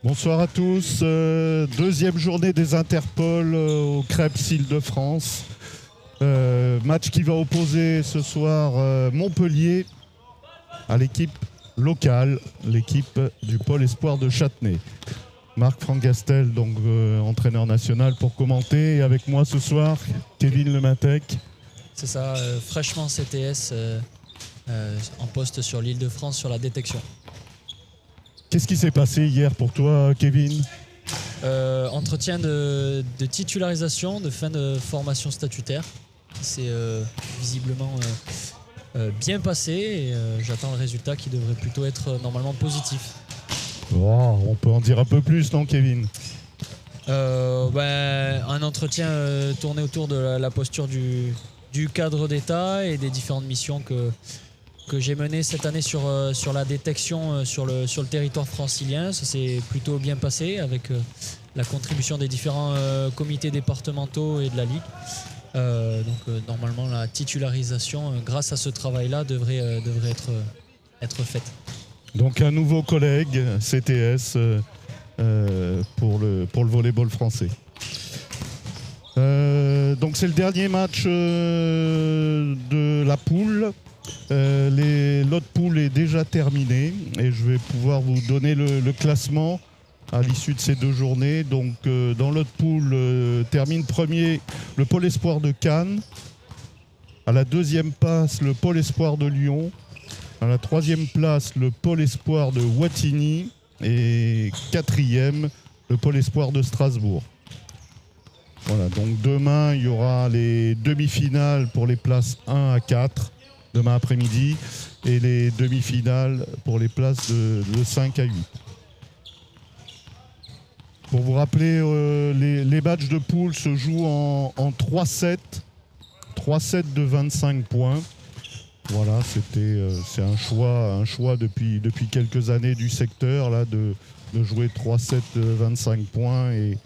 Bonsoir à tous. Deuxième journée des Interpol au Crêpes Île-de-France. Match qui va opposer ce soir Montpellier à l'équipe locale, l'équipe du Pôle Espoir de Châtenay. Marc Frangastel, donc entraîneur national pour commenter. Et avec moi ce soir, Kevin Lematec. C'est ça, fraîchement CTS en poste sur l'Île-de-France sur la détection. Qu'est-ce qui s'est passé hier pour toi, Kevin ? Entretien de titularisation, de fin de formation statutaire. C'est visiblement bien passé et j'attends le résultat qui devrait plutôt être normalement positif. Oh, on peut en dire un peu plus, non, Kevin ? Un entretien tourné autour de la posture du cadre d'État et des différentes missions que j'ai menées cette année sur la détection sur le territoire francilien. Ça s'est plutôt bien passé avec la contribution des différents comités départementaux et de la Ligue. Normalement la titularisation grâce à ce travail-là devrait être faite. Donc un nouveau collègue CTS pour le volleyball français. Donc c'est le dernier match de la poule. L'autre poule est déjà terminée et je vais pouvoir vous donner le classement à l'issue de ces deux journées. Donc dans l'autre poule termine premier le Pôle Espoir de Cannes. À la deuxième place le Pôle Espoir de Lyon. À la troisième place le Pôle Espoir de Wattignies. Et quatrième le Pôle Espoir de Strasbourg. Voilà, donc demain il y aura les demi-finales pour les places 1 à 4. Demain après-midi, et les demi-finales pour les places de 5 à 8. Pour vous rappeler, les matchs de poule se jouent en 3 sets de 25 points. Voilà, c'est un choix depuis quelques années du secteur là, de jouer 3 sets de 25 points et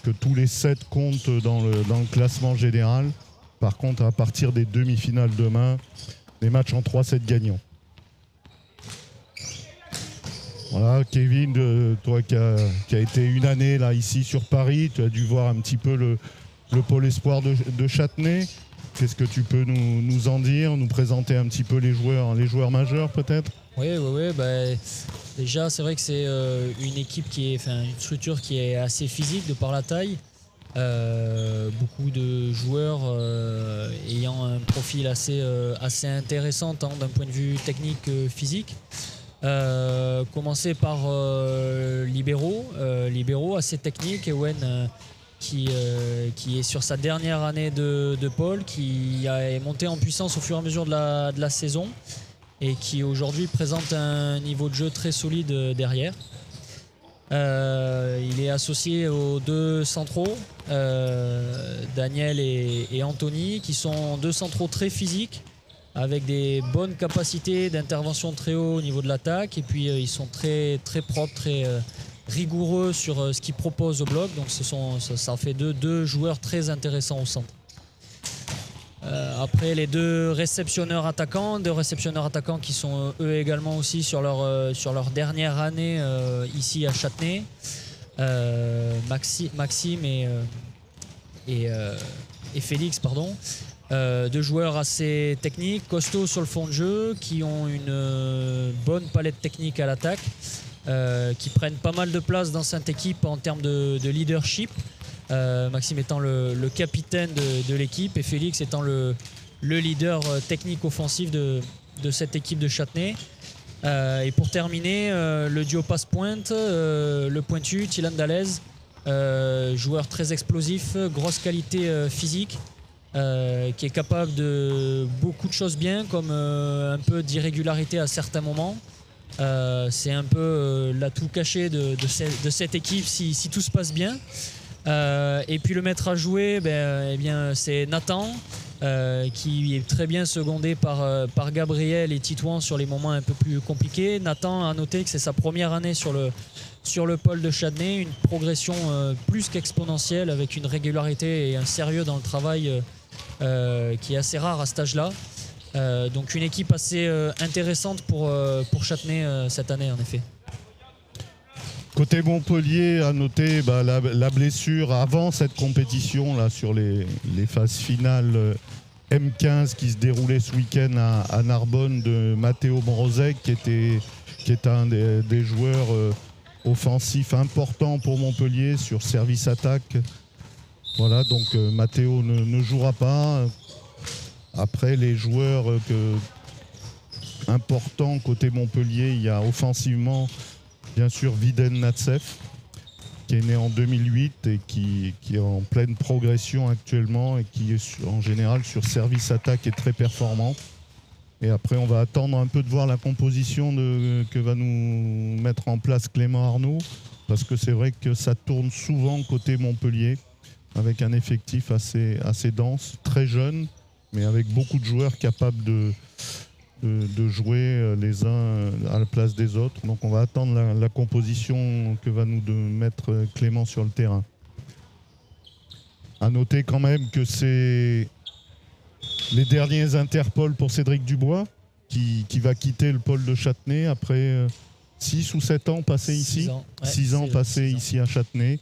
que tous les sets comptent dans le classement général. Par contre, à partir des demi-finales demain, des matchs en 3 sets gagnants. Voilà, Kevin, toi qui a été une année là ici sur Paris, tu as dû voir un petit peu le Pôle Espoir de Châtenay. Qu'est-ce que tu peux nous en dire, nous présenter un petit peu les joueurs majeurs peut-être ? Oui. Déjà, c'est vrai que c'est une équipe une structure qui est assez physique de par la taille. Beaucoup de joueurs ayant un profil assez intéressant tant d'un point de vue technique que physique. Commencer par libéraux assez technique. Ewen qui est sur sa dernière année de pôle, qui est monté en puissance au fur et à mesure de la saison et qui aujourd'hui présente un niveau de jeu très solide derrière. Il est associé aux deux centraux, Daniel et Anthony, qui sont deux centraux très physiques, avec des bonnes capacités d'intervention très haut au niveau de l'attaque. Et puis ils sont très, très propres, très rigoureux sur ce qu'ils proposent au bloc. Donc ça fait deux joueurs très intéressants au centre. Après les deux réceptionneurs attaquants qui sont eux également aussi sur leur dernière année ici à Châtenay. Maxime et Félix, pardon. Deux joueurs assez techniques, costauds sur le fond de jeu, qui ont une bonne palette technique à l'attaque, qui prennent pas mal de place dans cette équipe en termes de leadership. Maxime étant le capitaine de l'équipe et Félix étant le leader technique offensif de cette équipe de Châtenay. Et pour terminer, le duo passe-pointe, le pointu, Thilan Dallez, joueur très explosif, grosse qualité physique, qui est capable de beaucoup de choses bien, comme un peu d'irrégularité à certains moments. C'est un peu l'atout caché de cette équipe si tout se passe bien. Et puis le maître à jouer, c'est Nathan, qui est très bien secondé par Gabriel et Titouan sur les moments un peu plus compliqués. Nathan a noté que c'est sa première année sur le pôle de Châtenay, une progression plus qu'exponentielle avec une régularité et un sérieux dans le travail qui est assez rare à cet âge-là. Donc une équipe assez intéressante pour Châtenay cette année en effet. Côté Montpellier, à noter la blessure avant cette compétition là, sur les phases finales M15 qui se déroulait ce week-end à Narbonne de Matteo Morozek qui est un des joueurs offensifs importants pour Montpellier sur service attaque. Voilà, donc Matteo ne jouera pas. Après, les joueurs importants côté Montpellier, il y a offensivement bien sûr Viden Natsev qui est né en 2008 et qui est en pleine progression actuellement et qui est en général sur service attaque est très performant. Et après on va attendre un peu de voir la composition que va nous mettre en place Clément Arnaud, parce que c'est vrai que ça tourne souvent côté Montpellier avec un effectif assez dense, très jeune, mais avec beaucoup de joueurs capables de jouer les uns à la place des autres. Donc on va attendre la composition que va nous mettre Clément sur le terrain. À noter quand même que c'est les derniers Interpol pour Cédric Dubois qui va quitter le pôle de Châtenay après 6 ou 7 ans passés ici. 6 ans passés ici à Châtenay.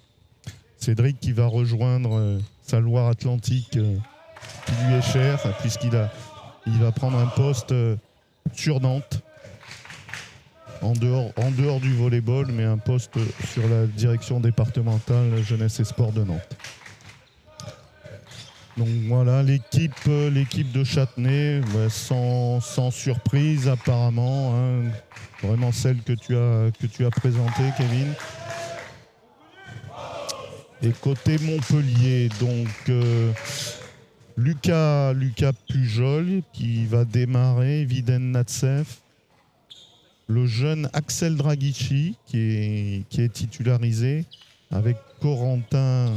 Cédric qui va rejoindre sa Loire-Atlantique qui lui est chère puisqu'il va prendre un poste sur Nantes, en dehors du volleyball, mais un poste sur la direction départementale jeunesse et sport de Nantes. Donc voilà, l'équipe de Châtenay, sans surprise apparemment, hein, vraiment celle que tu as présentée, Kevin. Et côté Montpellier, donc Lucas Pujol qui va démarrer, Viden Natsev, le jeune Axel Dragici qui est titularisé avec Corentin,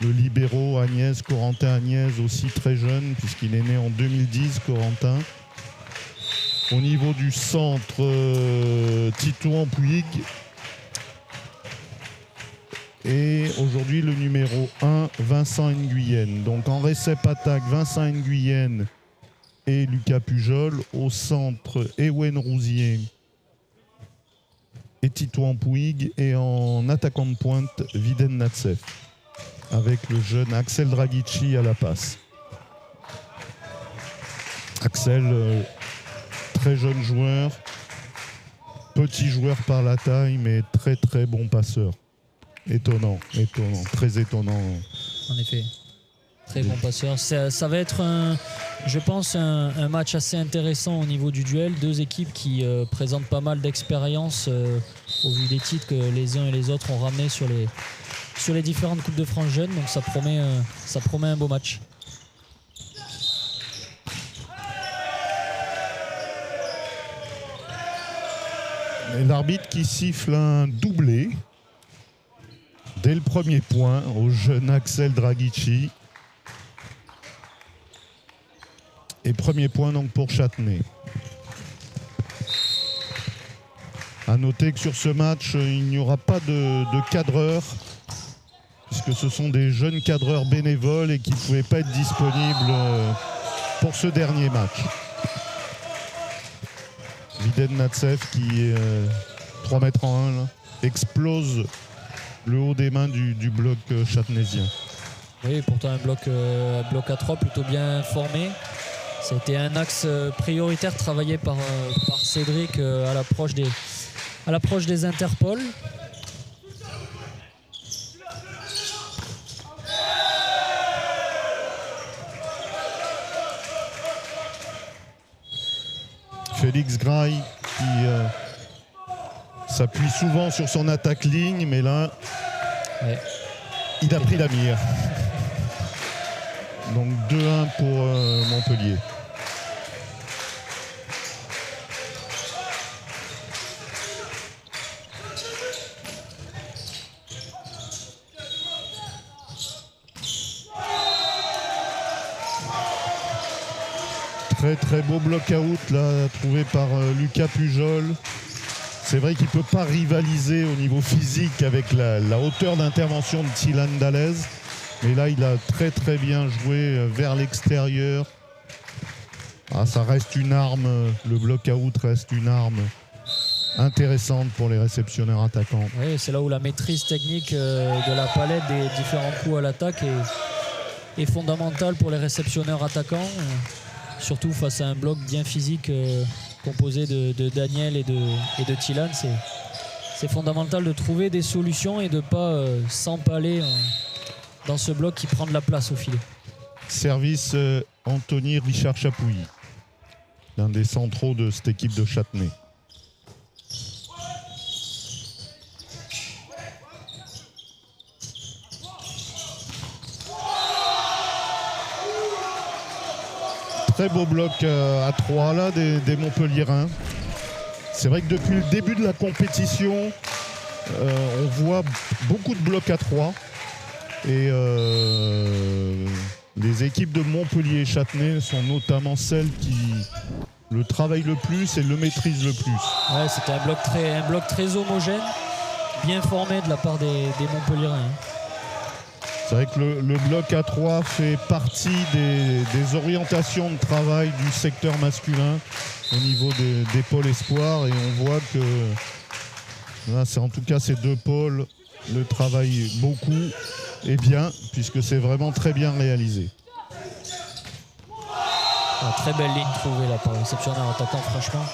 le libéro Corentin Agnès aussi très jeune puisqu'il est né en 2010, Corentin. Au niveau du centre, Titouan Puig. Et aujourd'hui, le numéro 1, Vincent Nguyen. Donc en récep attaque, Vincent Nguyen et Lucas Pujol. Au centre, Ewen Rousier et Titouan Puig. Et en attaquant de pointe, Viden Natsev. Avec le jeune Axel Dragici à la passe. Axel, très jeune joueur. Petit joueur par la taille, mais très très bon passeur. Étonnant, très étonnant. En effet, très bon passeur. Ça va être, je pense, un match assez intéressant au niveau du duel. Deux équipes qui présentent pas mal d'expérience au vu des titres que les uns et les autres ont ramenés sur les différentes Coupes de France jeunes. Donc ça promet un beau match. Et l'arbitre qui siffle un doublé dès le premier point au jeune Axel Dragici. Et premier point donc pour Châtenay. A noter que sur ce match, il n'y aura pas de cadreur, puisque ce sont des jeunes cadreurs bénévoles et qui ne pouvaient pas être disponibles pour ce dernier match. Viden Natsev qui est 3 mètres en 1 là, explose le haut des mains du bloc châtenaisien. Oui, pourtant un bloc à 3 plutôt bien formé. C'était un axe prioritaire travaillé par Cédric à l'approche des Interpol. Félix Graille qui s'appuie souvent sur son attaque ligne, mais là, ouais, il a pris la mire. Donc 2-1 pour Montpellier. Très beau bloc-out là, trouvé par Lucas Pujol. C'est vrai qu'il ne peut pas rivaliser au niveau physique avec la hauteur d'intervention de Tilan Dalez. Mais là, il a très bien joué vers l'extérieur. Ah, ça reste une arme, le bloc-out reste une arme intéressante pour les réceptionneurs attaquants. Oui, c'est là où la maîtrise technique de la palette des différents coups à l'attaque est fondamentale pour les réceptionneurs attaquants, surtout face à un bloc bien physique composé de Daniel et de Thilan. C'est fondamental de trouver des solutions et de ne pas s'empaler dans ce bloc qui prend de la place au filet. Service Anthony Richard Chapouilly, l'un des centraux de cette équipe de Châtenay. Très beau bloc à 3 là des Montpelliérains. C'est vrai que depuis le début de la compétition, on voit beaucoup de blocs à 3. Et les équipes de Montpellier et Châtenay sont notamment celles qui le travaillent le plus et le maîtrisent le plus. Ouais, c'était un bloc très homogène, bien formé de la part des Montpelliérains. C'est vrai que le bloc A3 fait partie des orientations de travail du secteur masculin au niveau des pôles espoirs, et on voit que là, en tout cas ces deux pôles le travaillent beaucoup et bien, puisque c'est vraiment très bien réalisé. Très belle ligne trouvée là par le réceptionneur attaquant, franchement.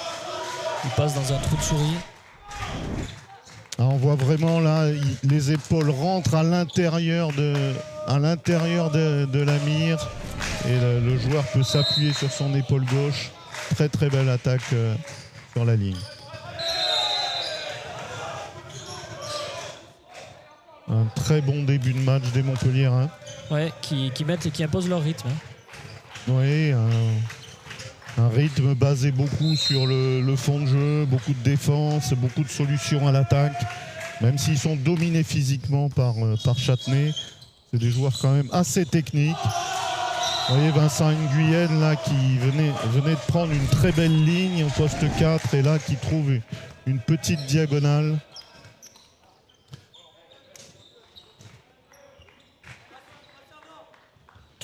Il passe dans un trou de souris. On voit vraiment là, les épaules rentrent à l'intérieur de la mire, et le joueur peut s'appuyer sur son épaule gauche. Très très belle attaque sur la ligne. Un très bon début de match des Montpelliérains. Ouais, qui mettent et qui imposent leur rythme. Oui, un rythme basé beaucoup sur le fond de jeu, beaucoup de défense, beaucoup de solutions à l'attaque. Même s'ils sont dominés physiquement par Châtenay, c'est des joueurs quand même assez techniques. Vous voyez Vincent Nguyen là qui venait de prendre une très belle ligne au poste 4 et là qui trouve une petite diagonale.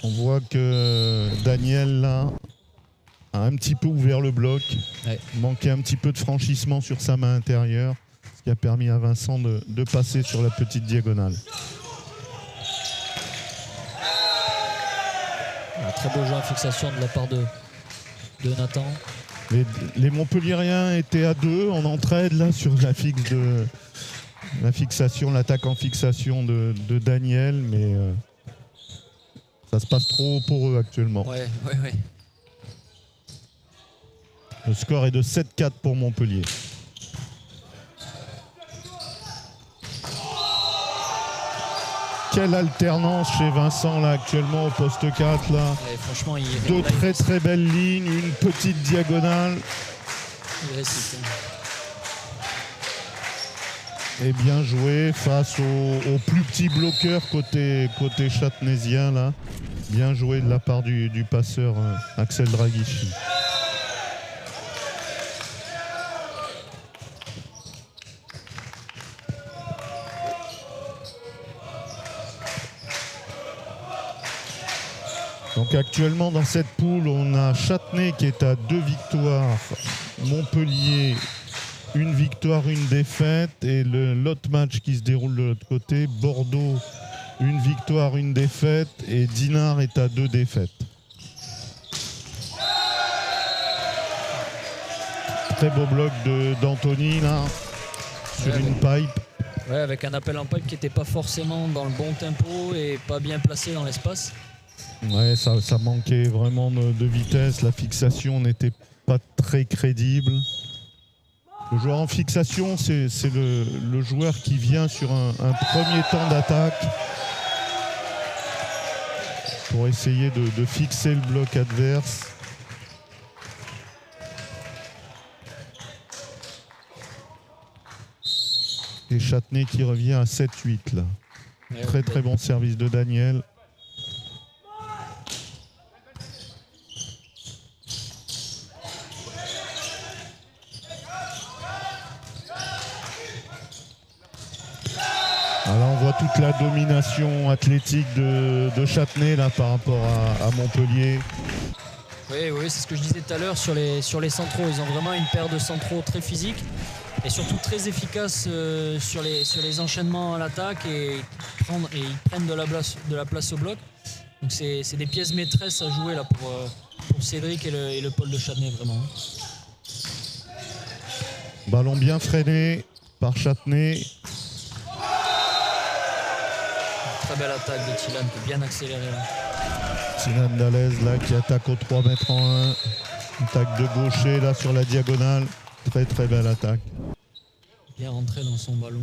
On voit que Daniel là a un petit peu ouvert le bloc. Ouais. Il manquait un petit peu de franchissement sur sa main intérieure, ce qui a permis à Vincent de passer sur la petite diagonale. Un très beau jeu en fixation de la part de Nathan. Les Montpelliérains étaient à 2 en entraide là sur la fixation, l'attaque en fixation de Daniel, mais ça se passe trop pour eux actuellement. Ouais. Le score est de 7-4 pour Montpellier. Quelle alternance chez Vincent là actuellement au poste 4 là. Ouais, franchement, deux très très belles lignes, une petite diagonale. Il récite. Et bien joué face au plus petit bloqueur côté châtenaisien là. Bien joué de la part du passeur Axel Draghici. Donc actuellement dans cette poule, on a Châtenay qui est à 2 victoires, Montpellier 1 victoire, 1 défaite, et l'autre match qui se déroule de l'autre côté, Bordeaux 1 victoire, 1 défaite, et Dinard est à 2 défaites. Très beau bloc d'Anthony là, sur une pipe. Ouais, avec un appel en pipe qui n'était pas forcément dans le bon tempo et pas bien placé dans l'espace. Ouais, ça manquait vraiment de vitesse, la fixation n'était pas très crédible. Le joueur en fixation, c'est le joueur qui vient sur un premier temps d'attaque pour essayer de fixer le bloc adverse. Et Châtenay qui revient à 7-8 là. Ouais, très bon service de Daniel. Alors on voit toute la domination athlétique de Châtenay là par rapport à Montpellier. Oui, c'est ce que je disais tout à l'heure sur les centraux. Ils ont vraiment une paire de centraux très physiques. et surtout très efficace sur les enchaînements à l'attaque et ils prennent de la place au bloc. Donc c'est des pièces maîtresses à jouer là pour Cédric et le pôle de Châtenay vraiment. Ballon bien freiné par Châtenay. Très belle attaque de Thilan qui est bien accélérée là. Tilan Dalaise là qui attaque au 3 mètres en 1. Attaque de gaucher là sur la diagonale. Très très belle attaque. Bien rentré dans son ballon.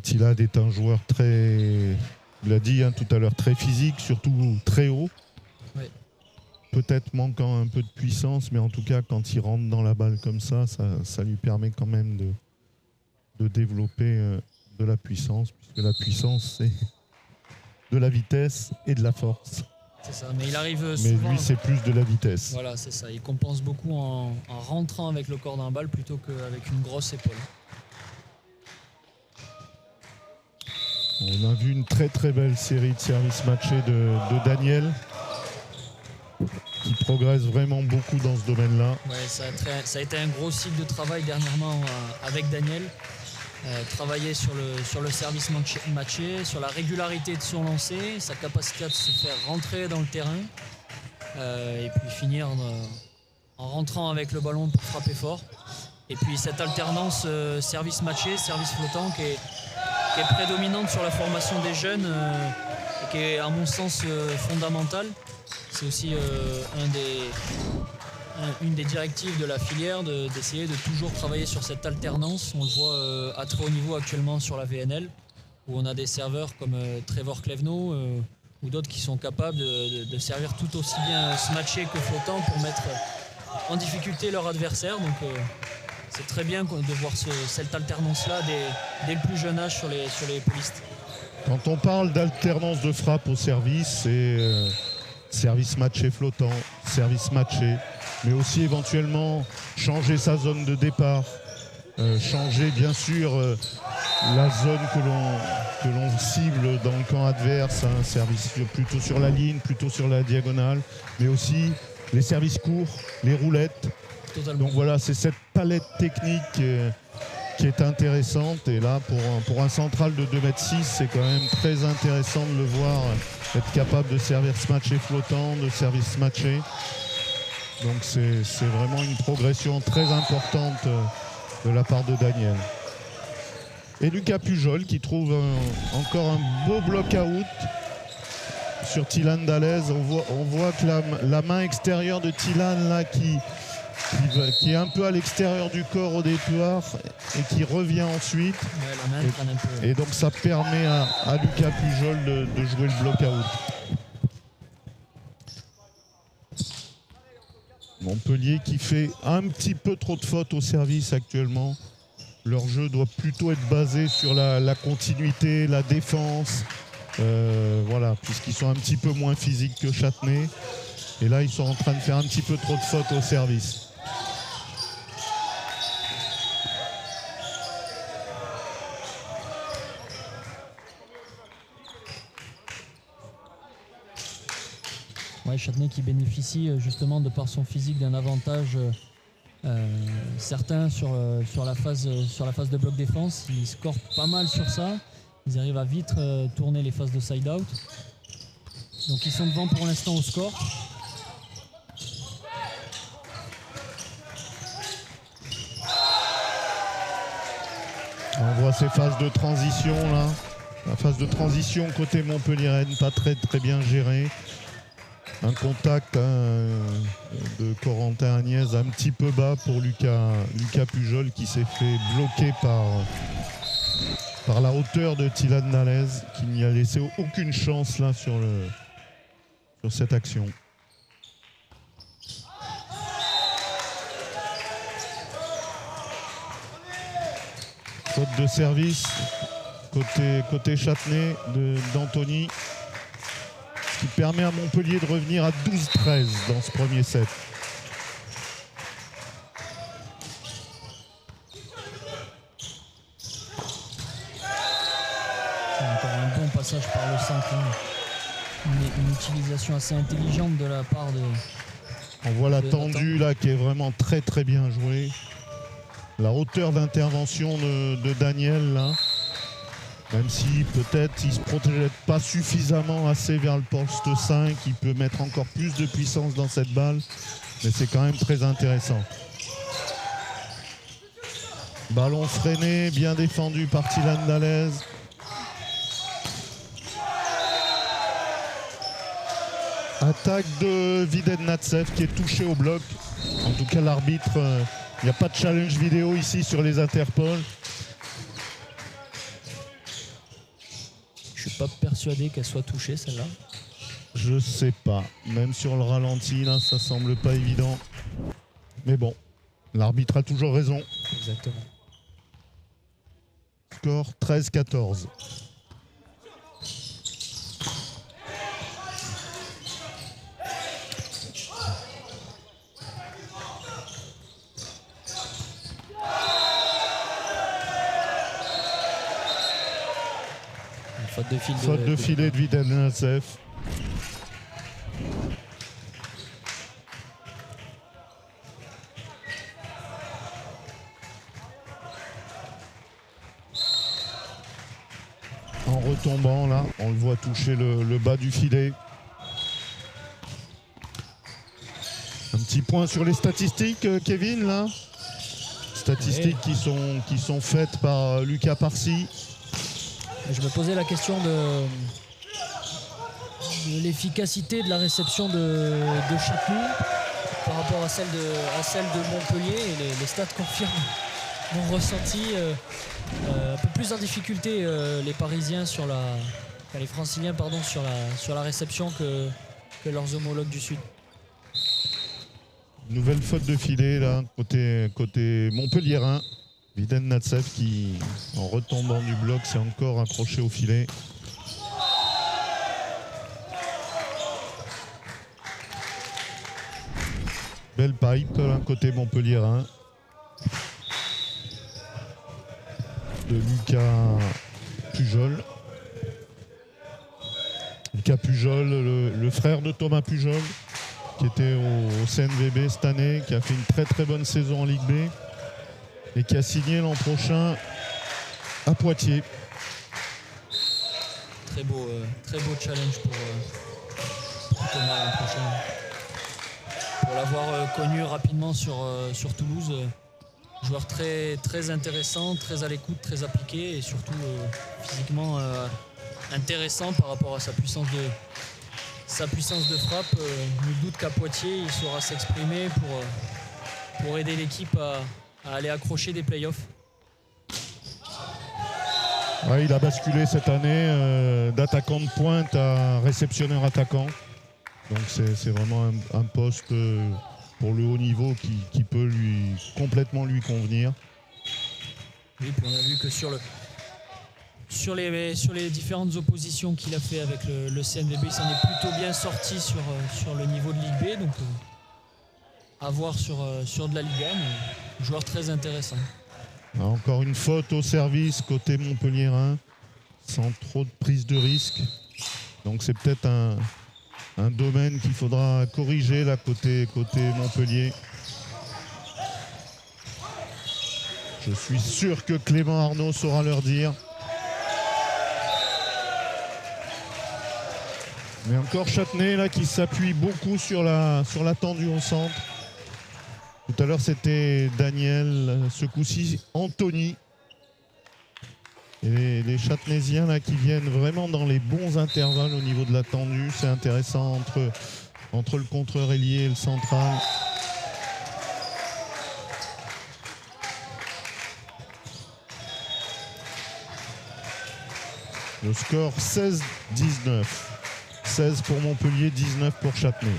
Tilad est un joueur très, il l'a dit tout à l'heure, très physique, surtout très haut. Ouais. Peut-être manquant un peu de puissance, mais en tout cas quand il rentre dans la balle comme ça lui permet quand même de développer de la puissance, puisque la puissance c'est de la vitesse et de la force. C'est ça, mais il arrive souvent. Mais lui c'est plus de la vitesse. Voilà, c'est ça. Il compense beaucoup en rentrant avec le corps d'un balle plutôt qu'avec une grosse épaule. On a vu une très très belle série de services matchés de Daniel, qui progresse vraiment beaucoup dans ce domaine-là. Ouais, ça a été un gros cycle de travail dernièrement avec Daniel. Travailler sur le service matché, sur la régularité de son lancer, sa capacité à se faire rentrer dans le terrain et puis finir en rentrant avec le ballon pour frapper fort. Et puis cette alternance service matché, service flottant qui est prédominante sur la formation des jeunes et qui est à mon sens fondamentale. C'est aussi une des directives de la filière d'essayer de toujours travailler sur cette alternance. On le voit à très haut niveau actuellement sur la VNL, où on a des serveurs comme Trevor Clevenot ou d'autres qui sont capables de servir tout aussi bien matché que flottant pour mettre en difficulté leur adversaire. Donc c'est très bien de voir cette alternance-là dès le plus jeune âge sur les polistes. Quand on parle d'alternance de frappe au service, c'est service matché flottant, service matché, mais aussi éventuellement changer sa zone de départ, changer bien sûr la zone que l'on cible dans le camp adverse, un service plutôt sur la ligne, plutôt sur la diagonale, mais aussi les services courts, les roulettes. Totalement. Donc voilà, c'est cette palette technique qui est intéressante. Et là, pour un central de 2,6 m, c'est quand même très intéressant de le voir être capable de servir ce matché flottant, de service matché. Donc c'est vraiment une progression très importante de la part de Daniel. Et Lucas Pujol qui trouve encore un beau block-out sur Tilan Dalaise. On voit que la main extérieure de Tilan là qui est un peu à l'extérieur du corps au départ et qui revient ensuite. Ouais, la main traîne un peu. Et donc ça permet à Lucas Pujol de jouer le block-out. Montpellier qui fait un petit peu trop de fautes au service actuellement. Leur jeu doit plutôt être basé sur la continuité, la défense. Voilà, puisqu'ils sont un petit peu moins physiques que Châtenay. Et là, ils sont en train de faire un petit peu trop de fautes au service. Ouais, Châtenay qui bénéficie justement de par son physique d'un avantage certain sur la phase de bloc défense. Ils scorent pas mal sur ça. Ils arrivent à vite tourner les phases de side-out. Donc ils sont devant pour l'instant au score. On voit ces phases de transition là. La phase de transition côté Montpellier-Rennes, pas très bien gérée. Un contact de Corentin Agnès un petit peu bas pour Lucas Pujol qui s'est fait bloquer par la hauteur de Tilan Dalaise, qui n'y a laissé aucune chance là sur cette action. Faute de service côté Châtenay d'Anthony, ce qui permet à Montpellier de revenir à 12-13 dans ce premier set. Encore un bon passage par le centre. Une utilisation assez intelligente de la part de... On voit la tendue là qui est vraiment très bien jouée. la hauteur d'intervention de Daniel là. Même si peut-être il ne se projette pas suffisamment assez vers le poste 5, il peut mettre encore plus de puissance dans cette balle. Mais c'est quand même très intéressant. Ballon freiné, bien défendu par Tilan Dalez. Attaque de Vidennatsev qui est touché au bloc. En tout cas, l'arbitre, il n'y a pas de challenge vidéo ici sur les interpoles. Je suis pas persuadé qu'elle soit touchée celle-là. Je sais pas. Même sur le ralenti, là, ça semble pas évident. Mais bon, l'arbitre a toujours raison. Exactement. Score 13-14. Faute de fil Faute de filet de Vidennatsev. En retombant là, on le voit toucher le bas du filet. Un petit point sur les statistiques, Kevin là. Statistiques qui sont faites par Lucas Parsi. Je me posais la question de l'efficacité de la réception de Châteauneuf par rapport à celle de Montpellier. Et les stats confirment mon ressenti. Un peu plus en difficulté les Parisiens les Franciliens pardon, sur la réception que leurs homologues du Sud. Nouvelle faute de filet là, côté Montpelliérain. Vidennatsev qui, en retombant du bloc, s'est encore accroché au filet. Belle pipe, là, côté Montpelliérain. De Lucas Pujol. Lucas Pujol, le frère de Thomas Pujol, qui était au CNVB cette année, qui a fait une très bonne saison en Ligue B. Et qui a signé l'an prochain à Poitiers. Très beau challenge pour Thomas l'an prochain. Pour l'avoir connu rapidement sur Toulouse, joueur très intéressant, très à l'écoute, très appliqué et surtout physiquement intéressant par rapport à sa puissance de frappe. Nul doute qu'à Poitiers, il saura s'exprimer pour aider l'équipe à aller accrocher des playoffs. Ouais, il a basculé cette année d'attaquant de pointe à réceptionneur attaquant. Donc c'est vraiment un poste pour le haut niveau qui peut complètement lui convenir. Oui, puis on a vu que sur les différentes oppositions qu'il a fait avec le CNVB, il s'en est plutôt bien sorti sur le niveau de Ligue B. Donc à voir sur de la Ligue 1, joueur très intéressant. Encore une faute au service côté Montpelliérain, sans trop de prise de risque. Donc c'est peut-être un domaine qu'il faudra corriger là côté Montpellier. Je suis sûr que Clément Arnaud saura leur dire. Mais encore Châtenay là qui s'appuie beaucoup sur la tendue au centre. Tout à l'heure c'était Daniel, ce coup-ci Anthony. Et les Châtenaisiens là qui viennent vraiment dans les bons intervalles au niveau de la tendue. C'est intéressant entre le contreur ailier et le central. Le score 16-19. 16 pour Montpellier, 19 pour Châtenay.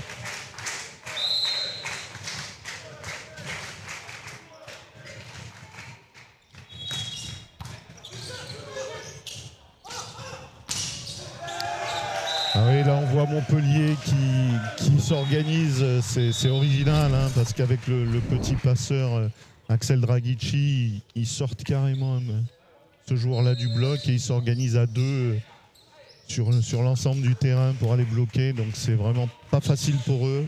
Ah oui, là on voit Montpellier qui s'organise, c'est original hein, parce qu'avec le petit passeur Axel Dragici, ils sortent carrément ce joueur-là du bloc et ils s'organisent à deux sur l'ensemble du terrain pour aller bloquer, donc c'est vraiment pas facile pour eux.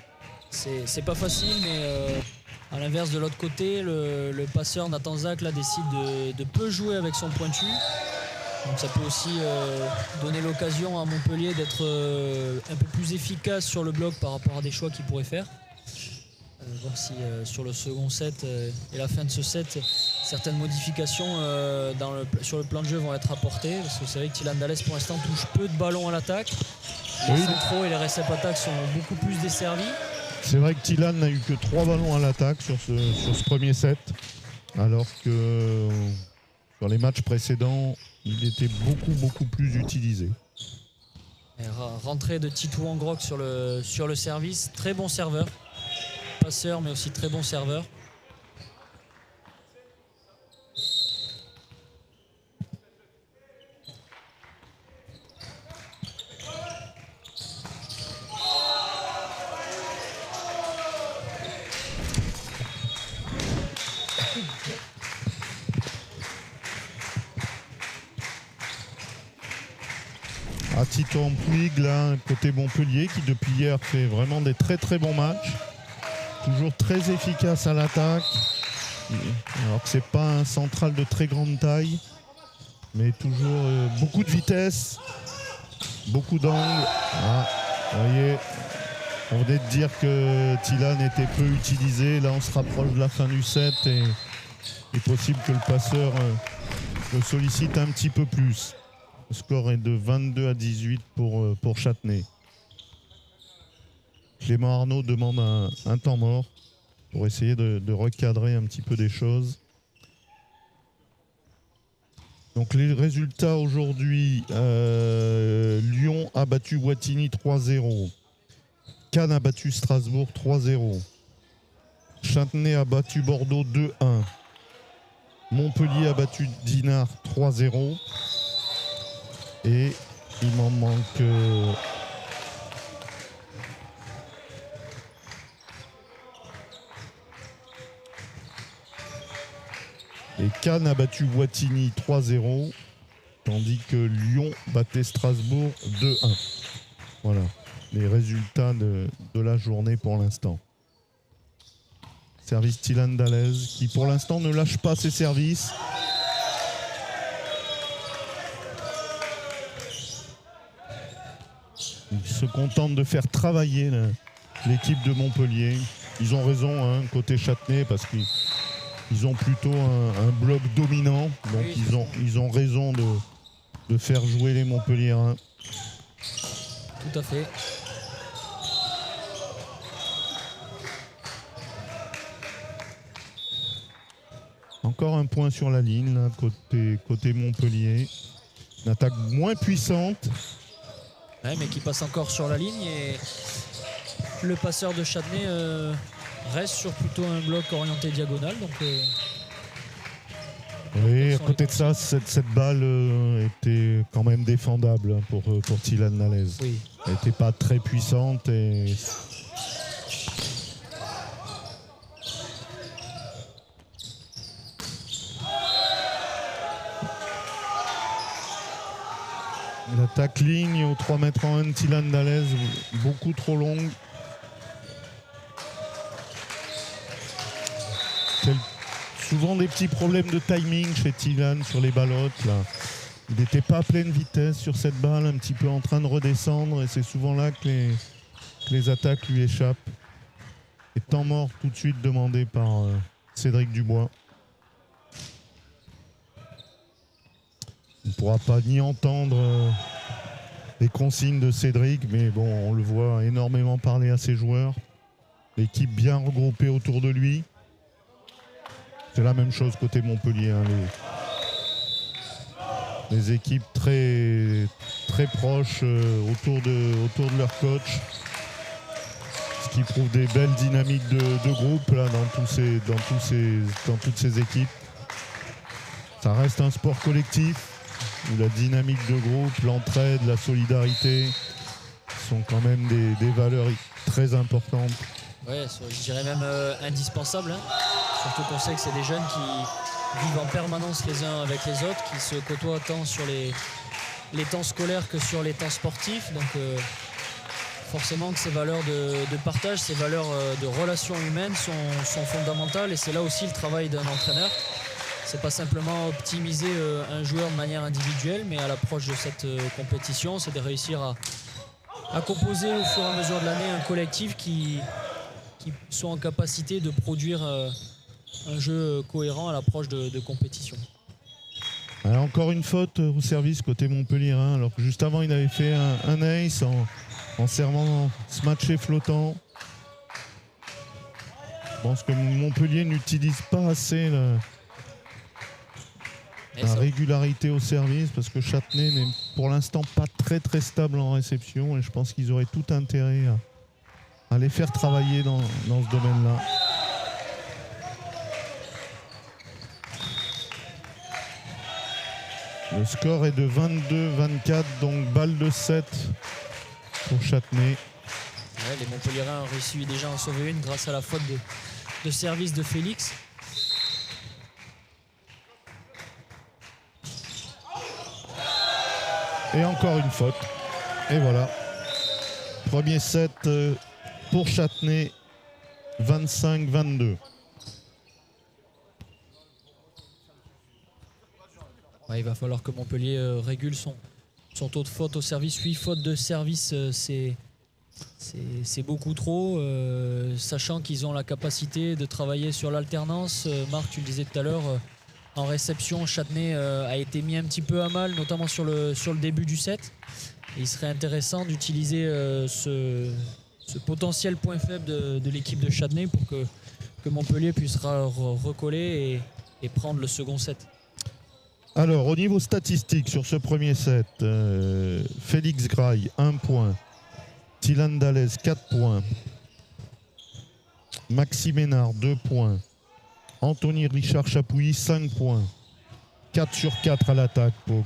C'est pas facile, mais À l'inverse, de l'autre côté, le passeur Nathan Zach là, décide de peu jouer avec son pointu. Donc ça peut aussi donner l'occasion à Montpellier d'être un peu plus efficace sur le bloc par rapport à des choix qu'il pourrait faire. Voir si sur le second set et la fin de ce set, certaines modifications sur le plan de jeu vont être apportées. Parce que c'est vrai que Tylan Dales pour l'instant touche peu de ballons à l'attaque. Les centraux et les récepts attaques sont beaucoup plus desservis. C'est vrai que Tylan n'a eu que 3 ballons à l'attaque sur ce premier set. Alors que sur les matchs précédents, il était beaucoup plus utilisé. Rentrée de Titou Angroc sur le service. Très bon serveur. Passeur mais aussi très bon serveur. À Titon Puig, là, côté Montpellier, qui depuis hier fait vraiment des très bons matchs. Toujours très efficace à l'attaque. Alors que c'est pas un central de très grande taille. Mais toujours beaucoup de vitesse. Beaucoup d'angle. Ah, vous voyez, on venait de dire que Tylan était peu utilisé. Là, on se rapproche de la fin du set. Et il est possible que le passeur le sollicite un petit peu plus. Le score est de 22-18 pour Châtenay. Clément Arnaud demande un temps mort pour essayer de recadrer un petit peu des choses. Donc les résultats aujourd'hui, Lyon a battu Wattignies 3-0. Cannes a battu Strasbourg 3-0. Châtenay a battu Bordeaux 2-1. Montpellier a battu Dinard 3-0. Et il m'en manque... Et Cannes a battu Wattignies 3-0, tandis que Lyon battait Strasbourg 2-1. Voilà les résultats de la journée pour l'instant. Service Tylan Dales qui pour l'instant ne lâche pas ses services. Il se contente de faire travailler l'équipe de Montpellier. Ils ont raison, hein, côté Châtenay, parce qu'ils ont plutôt un bloc dominant. Donc oui, ils ont raison de faire jouer les Montpelliérains. Tout à fait. Encore un point sur la ligne, là, côté Montpellier. Une attaque moins puissante. Ouais, mais qui passe encore sur la ligne. Et le passeur de Châtenay reste sur plutôt un bloc orienté diagonal. Donc, oui, à côté de ça, cette balle était quand même défendable hein, pour Tylan Dales. Oui. Elle n'était pas très puissante. Et... L'attaque ligne au 3 mètres en 1 Tylan Dales, beaucoup trop longue. Souvent des petits problèmes de timing chez Tylan sur les ballottes. Là. Il n'était pas à pleine vitesse sur cette balle, un petit peu en train de redescendre. Et c'est souvent là que les attaques lui échappent. Et temps mort tout de suite demandé par Cédric Dubois. On ne pourra pas ni entendre les consignes de Cédric, mais bon, on le voit énormément parler à ses joueurs. L'équipe bien regroupée autour de lui. C'est la même chose côté Montpellier. Hein, les équipes très proches autour de leur coach. Ce qui prouve des belles dynamiques de groupe là, dans toutes ces équipes. Ça reste un sport collectif où la dynamique de groupe, l'entraide, la solidarité sont quand même des valeurs très importantes. Ouais, je dirais même indispensables. Hein. Surtout qu'on sait que c'est des jeunes qui vivent en permanence les uns avec les autres, qui se côtoient tant sur les temps scolaires que sur les temps sportifs. Donc forcément que ces valeurs de partage, ces valeurs de relations humaines sont fondamentales, et c'est là aussi le travail d'un entraîneur. C'est pas simplement optimiser un joueur de manière individuelle, mais à l'approche de cette compétition, c'est de réussir à composer au fur et à mesure de l'année un collectif qui soit en capacité de produire un jeu cohérent à l'approche de compétition. Alors, encore une faute au service côté Montpellier, hein, alors que juste avant il avait fait un ace en servant ce match flottant. Je pense que Montpellier n'utilise pas assez la régularité au service, parce que Châtenay n'est pour l'instant pas très très stable en réception, et je pense qu'ils auraient tout intérêt à les faire travailler dans ce domaine-là. Le score est de 22-24, donc balle de 7 pour Châtenay. Ouais, les Montpelliérains ont réussi déjà à en sauver une grâce à la faute de service de Félix. Et encore une faute. Et voilà. Premier set pour Châtenay, 25-22. Ouais, il va falloir que Montpellier régule son taux de faute au service. 8 fautes de service, c'est beaucoup trop, sachant qu'ils ont la capacité de travailler sur l'alternance. Marc, tu le disais tout à l'heure, en réception, Châtenay a été mis un petit peu à mal, notamment sur le début du set. Et il serait intéressant d'utiliser ce potentiel point faible de l'équipe de Châtenay pour que Montpellier puisse recoller et prendre le second set. Alors, au niveau statistique, sur ce premier set, Félix Graille, 1 point. Tilan Dallès, 4 points. Maxime Ménard, 2 points. Anthony Richard Chapouilly, 5 points. 4 sur 4 à l'attaque pour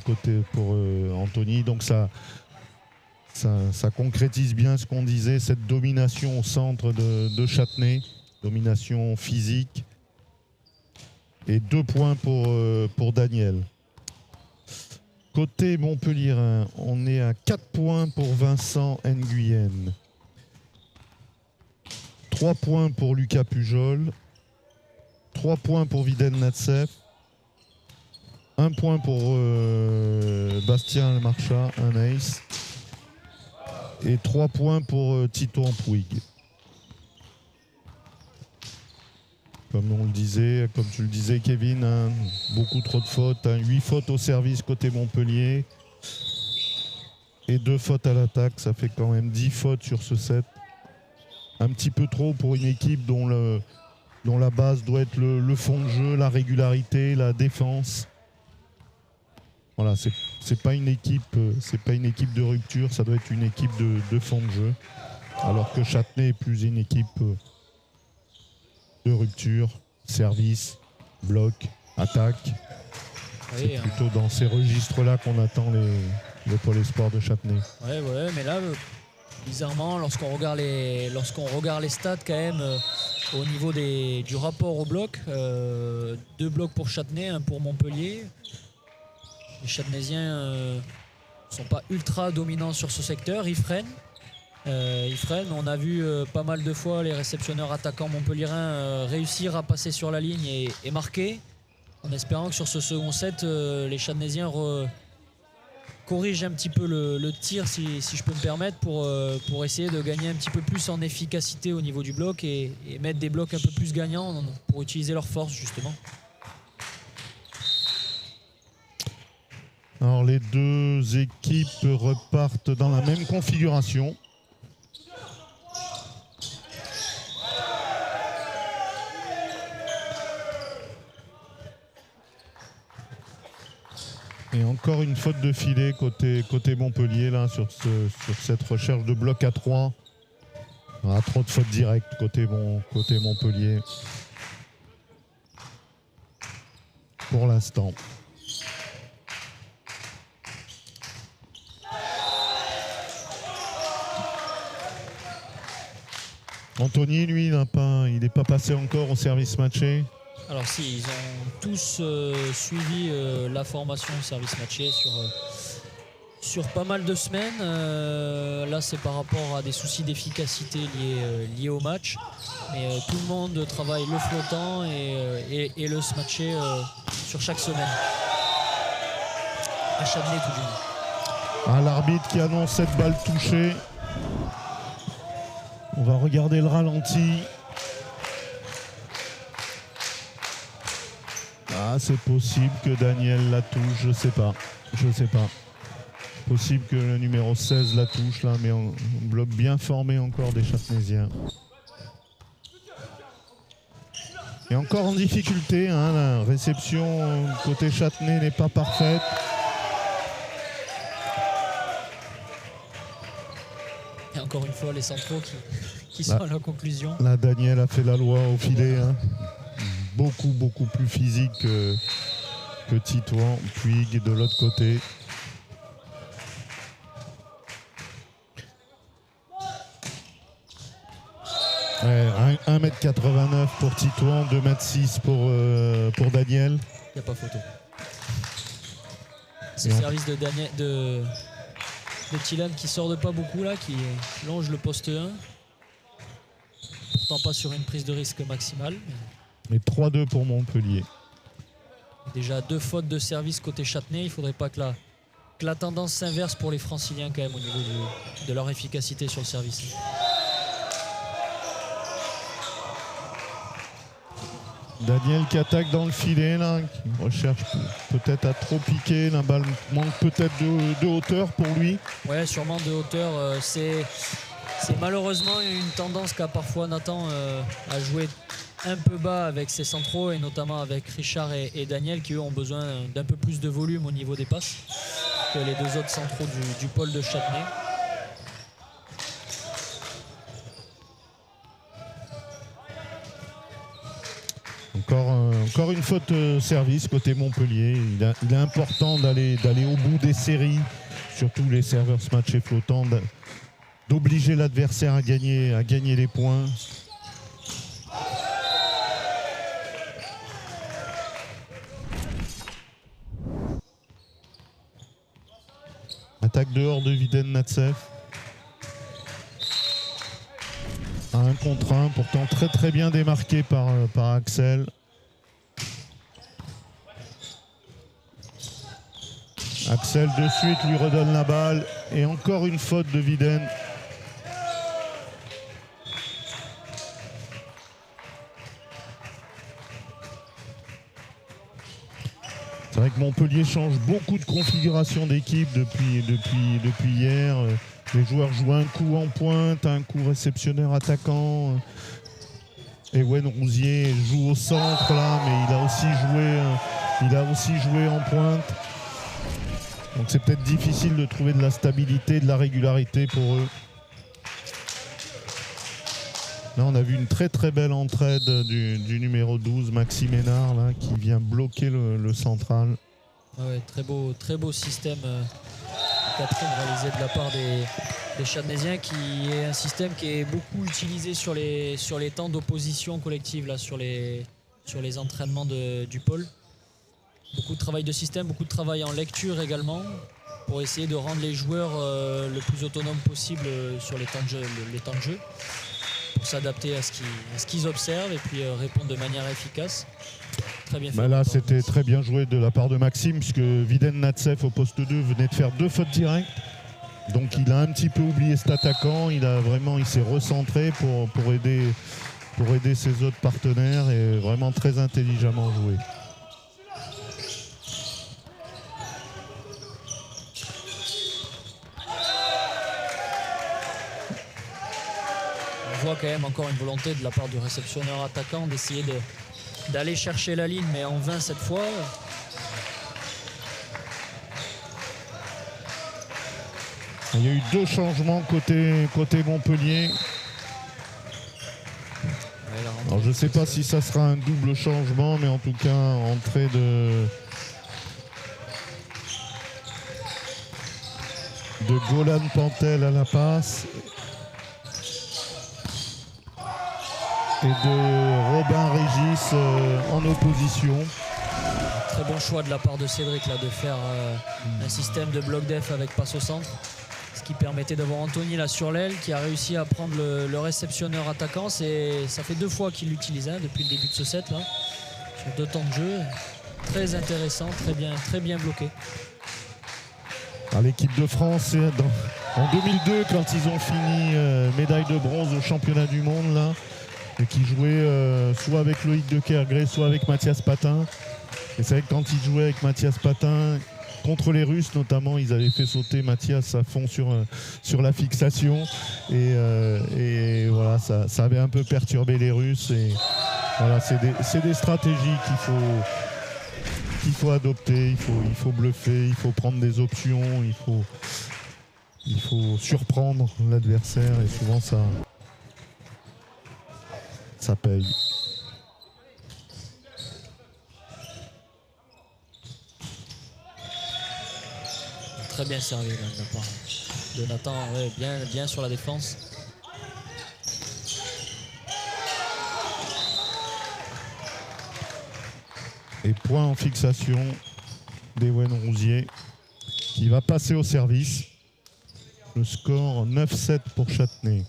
Anthony. Donc ça concrétise bien ce qu'on disait, cette domination au centre de Châtenay. Domination physique. Et 2 points pour Daniel. Côté Montpellierin, on est à 4 points pour Vincent Nguyen. 3 points pour Lucas Pujol. 3 points pour Viden Natsef. 1 point pour Bastien Marcha, un ace. Et 3 points pour Tito Ampouig. Comme on le disait, comme tu le disais Kevin, hein, beaucoup trop de fautes. 8 fautes au service côté Montpellier. Et 2 fautes à l'attaque, ça fait quand même 10 fautes sur ce set. Un petit peu trop pour une équipe dont la base doit être le fond de jeu, la régularité, la défense. Voilà, c'est pas une équipe de rupture, ça doit être une équipe de fond de jeu. Alors que Châtenay est plus une équipe de rupture, service, bloc, attaque. Oui, c'est plutôt dans ces registres-là qu'on attend le pôle espoir de Châtenay. Ouais, mais là, bizarrement, lorsqu'on regarde les stats quand même, au niveau du rapport au bloc, 2 blocs pour Châtenay, 1 pour Montpellier. Les Châtenaisiens ne sont pas ultra dominants sur ce secteur, ils freinent. On a vu pas mal de fois les réceptionneurs attaquants montpelliérains réussir à passer sur la ligne et marquer, en espérant que sur ce second set, les Châtenaisiens corrigent un petit peu le tir, si je peux me permettre, pour essayer de gagner un petit peu plus en efficacité au niveau du bloc et mettre des blocs un peu plus gagnants pour utiliser leur force justement. Alors les deux équipes repartent dans la même configuration. Et encore une faute de filet côté Montpellier là, sur cette recherche de bloc à 3. Ah, trop de fautes directes côté Montpellier. Pour l'instant. Anthony, lui, il n'est pas passé encore au service matché. Alors si, ils ont tous suivi la formation service matché sur pas mal de semaines. Là, c'est par rapport à des soucis d'efficacité liés au match. Mais tout le monde travaille le flottant et le smatché sur chaque semaine. À Châtenay, tout du moins. L'arbitre qui annonce cette balle touchée. On va regarder le ralenti. C'est possible que Daniel la touche, je sais pas. Possible que le numéro 16 la touche là, mais on bloc bien formé encore des Châtenaisiens. Et encore en difficulté, la réception côté Châtenay n'est pas parfaite. Et encore une fois, les centraux qui sont à la conclusion. Là, Daniel a fait la loi au filet. Beaucoup plus physique que Titouan. Puig de l'autre côté. Ouais, 1m89 pour Titouan, 2m6 pour Daniel. Il n'y a pas photo. C'est le service de Daniel de Thilan qui sort de pas beaucoup là, qui longe le poste 1. Pourtant pas sur une prise de risque maximale. Mais 3-2 pour Montpellier. Déjà 2 fautes de service côté Châtenay. Il ne faudrait pas que la tendance s'inverse pour les Franciliens quand même au niveau de leur efficacité sur le service. Daniel qui attaque dans le filet là, qui recherche peut-être à trop piquer. La balle manque peut-être de hauteur pour lui. Ouais, sûrement de hauteur. C'est malheureusement une tendance qu'a parfois Nathan à jouer un peu bas avec ses centraux et notamment avec Richard et Daniel qui eux ont besoin d'un peu plus de volume au niveau des passes que les deux autres centraux du pôle de Châtenay. Encore une faute service côté Montpellier. Il est important d'aller au bout des séries, surtout les serveurs match et flottants, d'obliger l'adversaire à gagner les points. Attaque dehors de Viden Natsev. À 1 contre 1, pourtant très bien démarqué par Axel. Axel de suite lui redonne la balle et encore une faute de Viden. C'est vrai que Montpellier change beaucoup de configuration d'équipe depuis hier. Les joueurs jouent un coup en pointe, un coup réceptionneur attaquant. Ewen Rousier joue au centre là, mais il a aussi joué en pointe. Donc c'est peut-être difficile de trouver de la stabilité, de la régularité pour eux. Là on a vu une très belle entraide du numéro 12, Maxime Ménard, là, qui vient bloquer le central. Ouais, très beau système Catherine réalisé de la part des Châtenaisiens, qui est un système qui est beaucoup utilisé sur les temps d'opposition collective, là, sur les entraînements du pôle. Beaucoup de travail de système, beaucoup de travail en lecture également, pour essayer de rendre les joueurs le plus autonomes possible sur les temps de jeu, pour s'adapter à ce qu'ils observent et puis répondre de manière efficace. Très bien fait. Là, c'était très bien joué de la part de Maxime, puisque Viden Natsev au poste 2 venait de faire 2 fautes directes. Donc il a un petit peu oublié cet attaquant. Il s'est recentré pour aider ses autres partenaires et vraiment très intelligemment joué. On voit quand même encore une volonté de la part du réceptionneur attaquant d'essayer d'aller chercher la ligne, mais en vain cette fois. Il y a eu 2 changements côté Montpellier. Alors je ne sais pas si ça sera un double changement, mais en tout cas entrée de Golan Pantel à la passe et de Robin Régis en opposition. Très bon choix de la part de Cédric là, de faire un système de bloc def avec passe au centre. Ce qui permettait d'avoir Anthony là sur l'aile qui a réussi à prendre le réceptionneur attaquant. Ça fait 2 fois qu'il l'utilise depuis le début de ce set là, sur 2 temps de jeu. Très intéressant, très bien bloqué. L'équipe de France, en 2002, quand ils ont fini médaille de bronze au championnat du monde, là, et qui jouaient soit avec Loïc de Kergré, soit avec Mathias Patin. Et c'est vrai que quand ils jouaient avec Mathias Patin, contre les Russes notamment, ils avaient fait sauter Mathias à fond sur la fixation. Et voilà, ça avait un peu perturbé les Russes. Et voilà, c'est des stratégies qu'il faut adopter, il faut bluffer, il faut prendre des options, il faut surprendre l'adversaire et souvent ça paye. Très bien servi là, de la part de Nathan, ouais, bien sur la défense. Et point en fixation d'Ewen Rousier qui va passer au service. Le score 9-7 pour Châtenay.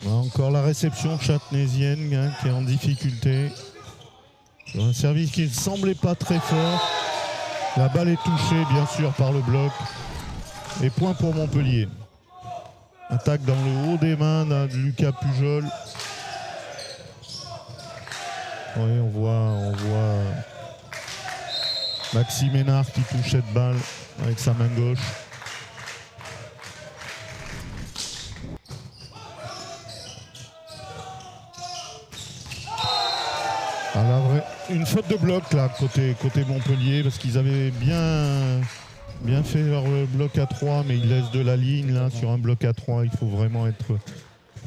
Encore la réception châtenaisienne qui est en difficulté. Sur un service qui ne semblait pas très fort. La balle est touchée bien sûr par le bloc. Et point pour Montpellier. Attaque dans le haut des mains de Lucas Pujol. Oui, on voit Maxime Hénard qui touche cette balle avec sa main gauche. Une faute de bloc là côté Montpellier parce qu'ils avaient bien fait leur bloc à 3 mais ils laissent de la ligne là sur un bloc à 3. Il faut vraiment être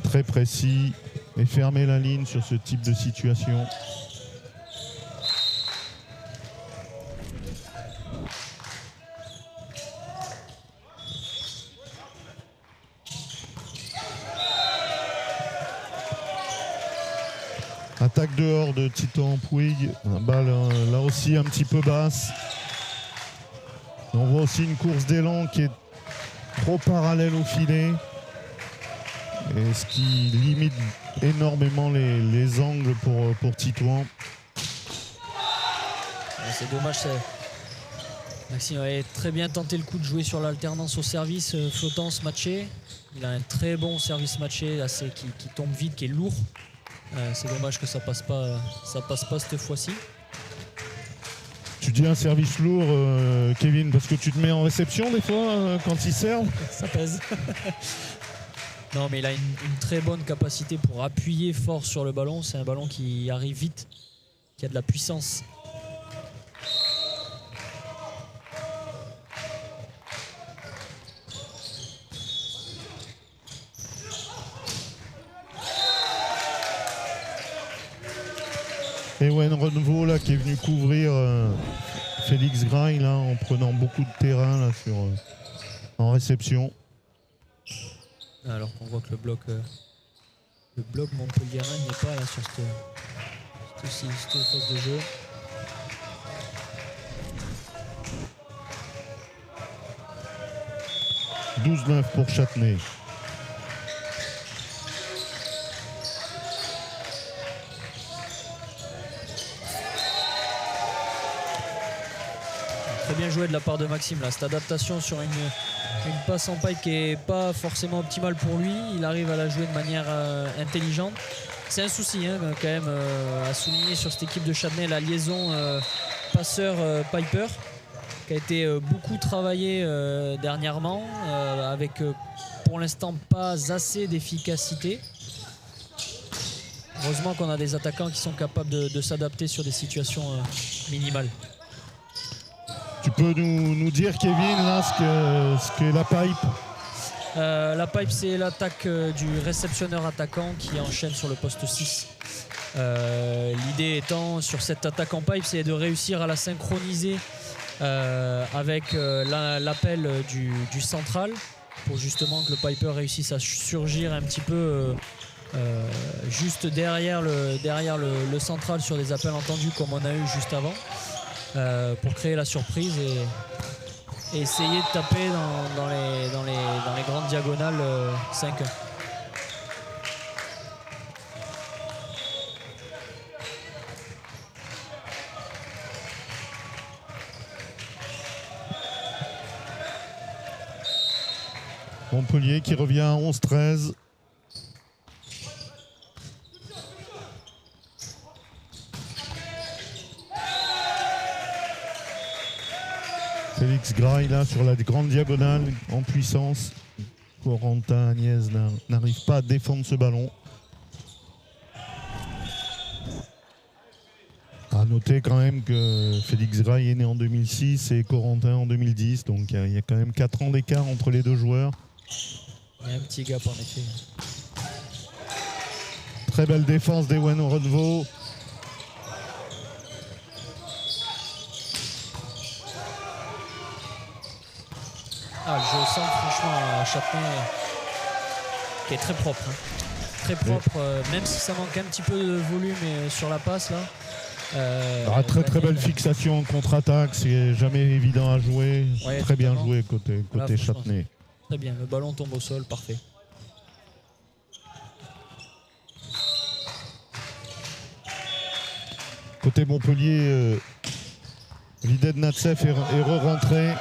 très précis et fermer la ligne sur ce type de situation. Attaque dehors de Titon Puig, balle là aussi un petit peu basse. On voit aussi une course d'élan qui est trop parallèle au filet. Et ce qui limite énormément les angles pour Titouan. C'est dommage. Maxime avait très bien tenté le coup de jouer sur l'alternance au service flottant se matcher. Il a un très bon service matché qui tombe vite, qui est lourd. C'est dommage que ça passe pas cette fois-ci. Tu dis un service lourd, Kevin, parce que tu te mets en réception des fois quand il serve. Ça pèse. Non, mais il a une très bonne capacité pour appuyer fort sur le ballon. C'est un ballon qui arrive vite, qui a de la puissance. Ewen Renevaux là qui est venu couvrir Félix Graille là en prenant beaucoup de terrain là en réception. Alors qu'on voit que le bloc montpelliérain n'est pas là sur cette phase de jeu. « 12-9 pour Châtenay. Très bien joué de la part de Maxime là, cette adaptation sur une passe en pipe qui n'est pas forcément optimale pour lui. Il arrive à la jouer de manière intelligente. C'est un souci quand même à souligner sur cette équipe de Châtenay, la liaison passeur-piper qui a été beaucoup travaillée dernièrement avec pour l'instant pas assez d'efficacité. Heureusement qu'on a des attaquants qui sont capables de s'adapter sur des situations minimales. Tu peux nous dire, Kevin, là, ce qu'est la pipe? La pipe, c'est l'attaque du réceptionneur attaquant qui enchaîne sur le poste 6. L'idée étant, sur cette attaque en pipe, c'est de réussir à la synchroniser avec l'appel du central pour justement que le piper réussisse à surgir un petit peu juste derrière le central sur des appels entendus comme on a eu juste avant pour créer la surprise et essayer de taper dans les grandes diagonales 5-1. Montpellier qui revient à 11-13. Félix Graille là sur la grande diagonale en puissance. Corentin Agnès n'arrive pas à défendre ce ballon. À noter quand même que Félix Graille est né en 2006 et Corentin en 2010. Donc il y a quand même 4 ans d'écart entre les deux joueurs. Il y a un petit gap en effet. Très belle défense d'Ewen Orenveau. Ah, le jeu au centre, franchement, à Châtenay, qui est très propre. Hein. Très propre, même si ça manque un petit peu de volume sur la passe là. Très belle fixation en contre-attaque, c'est jamais évident à jouer. Ouais, très bien totalement. joué côté Châtenay. Très bien, le ballon tombe au sol, parfait. Côté Montpellier, Vided Natsef est re-rentré.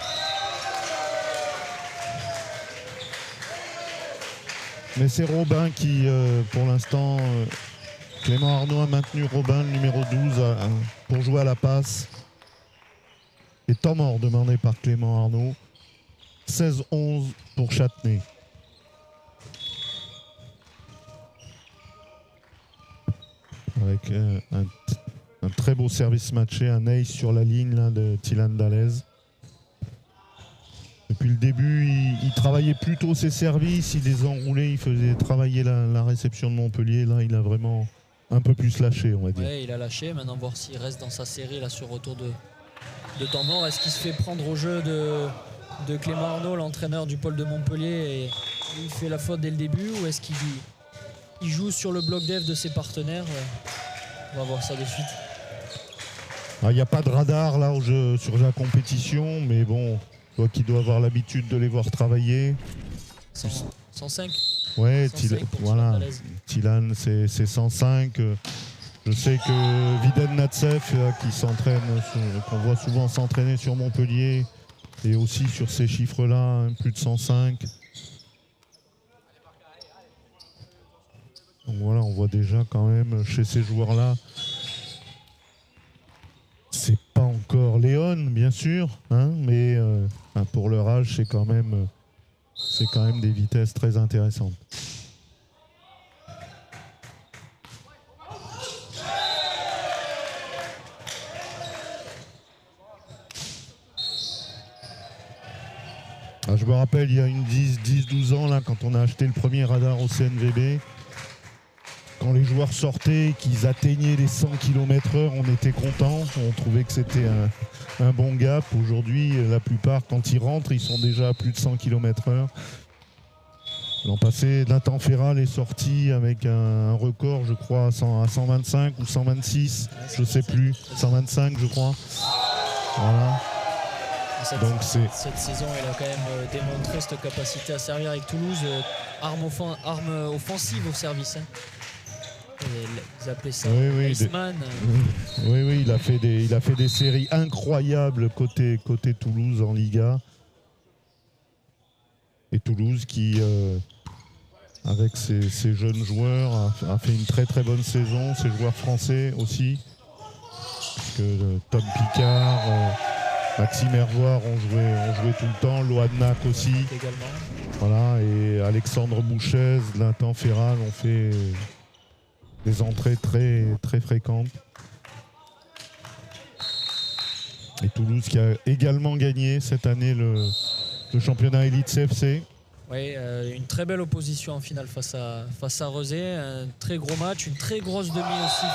Mais c'est Robin qui, pour l'instant, Clément Arnaud a maintenu Robin, le numéro 12, pour jouer à la passe. Et temps mort demandé par Clément Arnaud. 16-11 pour Châtenay. Avec un très beau service matché, un ace sur la ligne là, de Tilan Dalaise. Depuis le début, il travaillait plutôt ses services, il les enroulait, il faisait travailler la réception de Montpellier. Là, il a vraiment un peu plus lâché, on va dire. Ouais, il a lâché. Maintenant, voir s'il reste dans sa série là sur retour de temps mort. Est-ce qu'il se fait prendre au jeu de Clément Arnaud, l'entraîneur du pôle de Montpellier, et il fait la faute dès le début, ou est-ce qu'il joue sur le bloc dev de ses partenaires? On va voir ça de suite. Il n'y a pas de radar là sur la compétition, mais bon, toi qui dois avoir l'habitude de les voir travailler. 105. Ouais, 105 voilà. Tilan, c'est 105. Je sais que Vided Natsef, qui s'entraîne, qu'on voit souvent s'entraîner sur Montpellier, et aussi sur ces chiffres-là, hein, plus de 105. Donc voilà, on voit déjà quand même chez ces joueurs-là, c'est pas encore Léon, bien sûr, hein, mais pour leur âge, c'est quand même des vitesses très intéressantes. Je me rappelle, il y a une 10-12 ans, là, quand on a acheté le premier radar au CNVB, quand les joueurs sortaient, qu'ils atteignaient les 100 km/h, on était contents. On trouvait que c'était un bon gap. Aujourd'hui, la plupart, quand ils rentrent, ils sont déjà à plus de 100 km/h. L'an passé, Nathan Ferral est sorti avec un record, je crois, à 125 ou 126, je ne sais plus, 125 je crois. Voilà. Cette saison, il a quand même démontré cette capacité à servir avec Toulouse, arme offensive au service. Hein. Ils appelaient ça Iceman. Oui, il a fait des séries incroyables côté Toulouse en Liga. Et Toulouse qui, avec ses jeunes joueurs, a fait une très très bonne saison. Ses joueurs français aussi. Tom Picard, Maxime Hervoire ont joué tout le temps. Loadnac aussi. Également. Voilà, et Alexandre Bouchez, Nathan Ferral ont fait des entrées très très fréquentes. Et Toulouse qui a également gagné cette année le championnat élite CFC. Oui, une très belle opposition en finale face à Rezé. Un très gros match, une très grosse demi aussi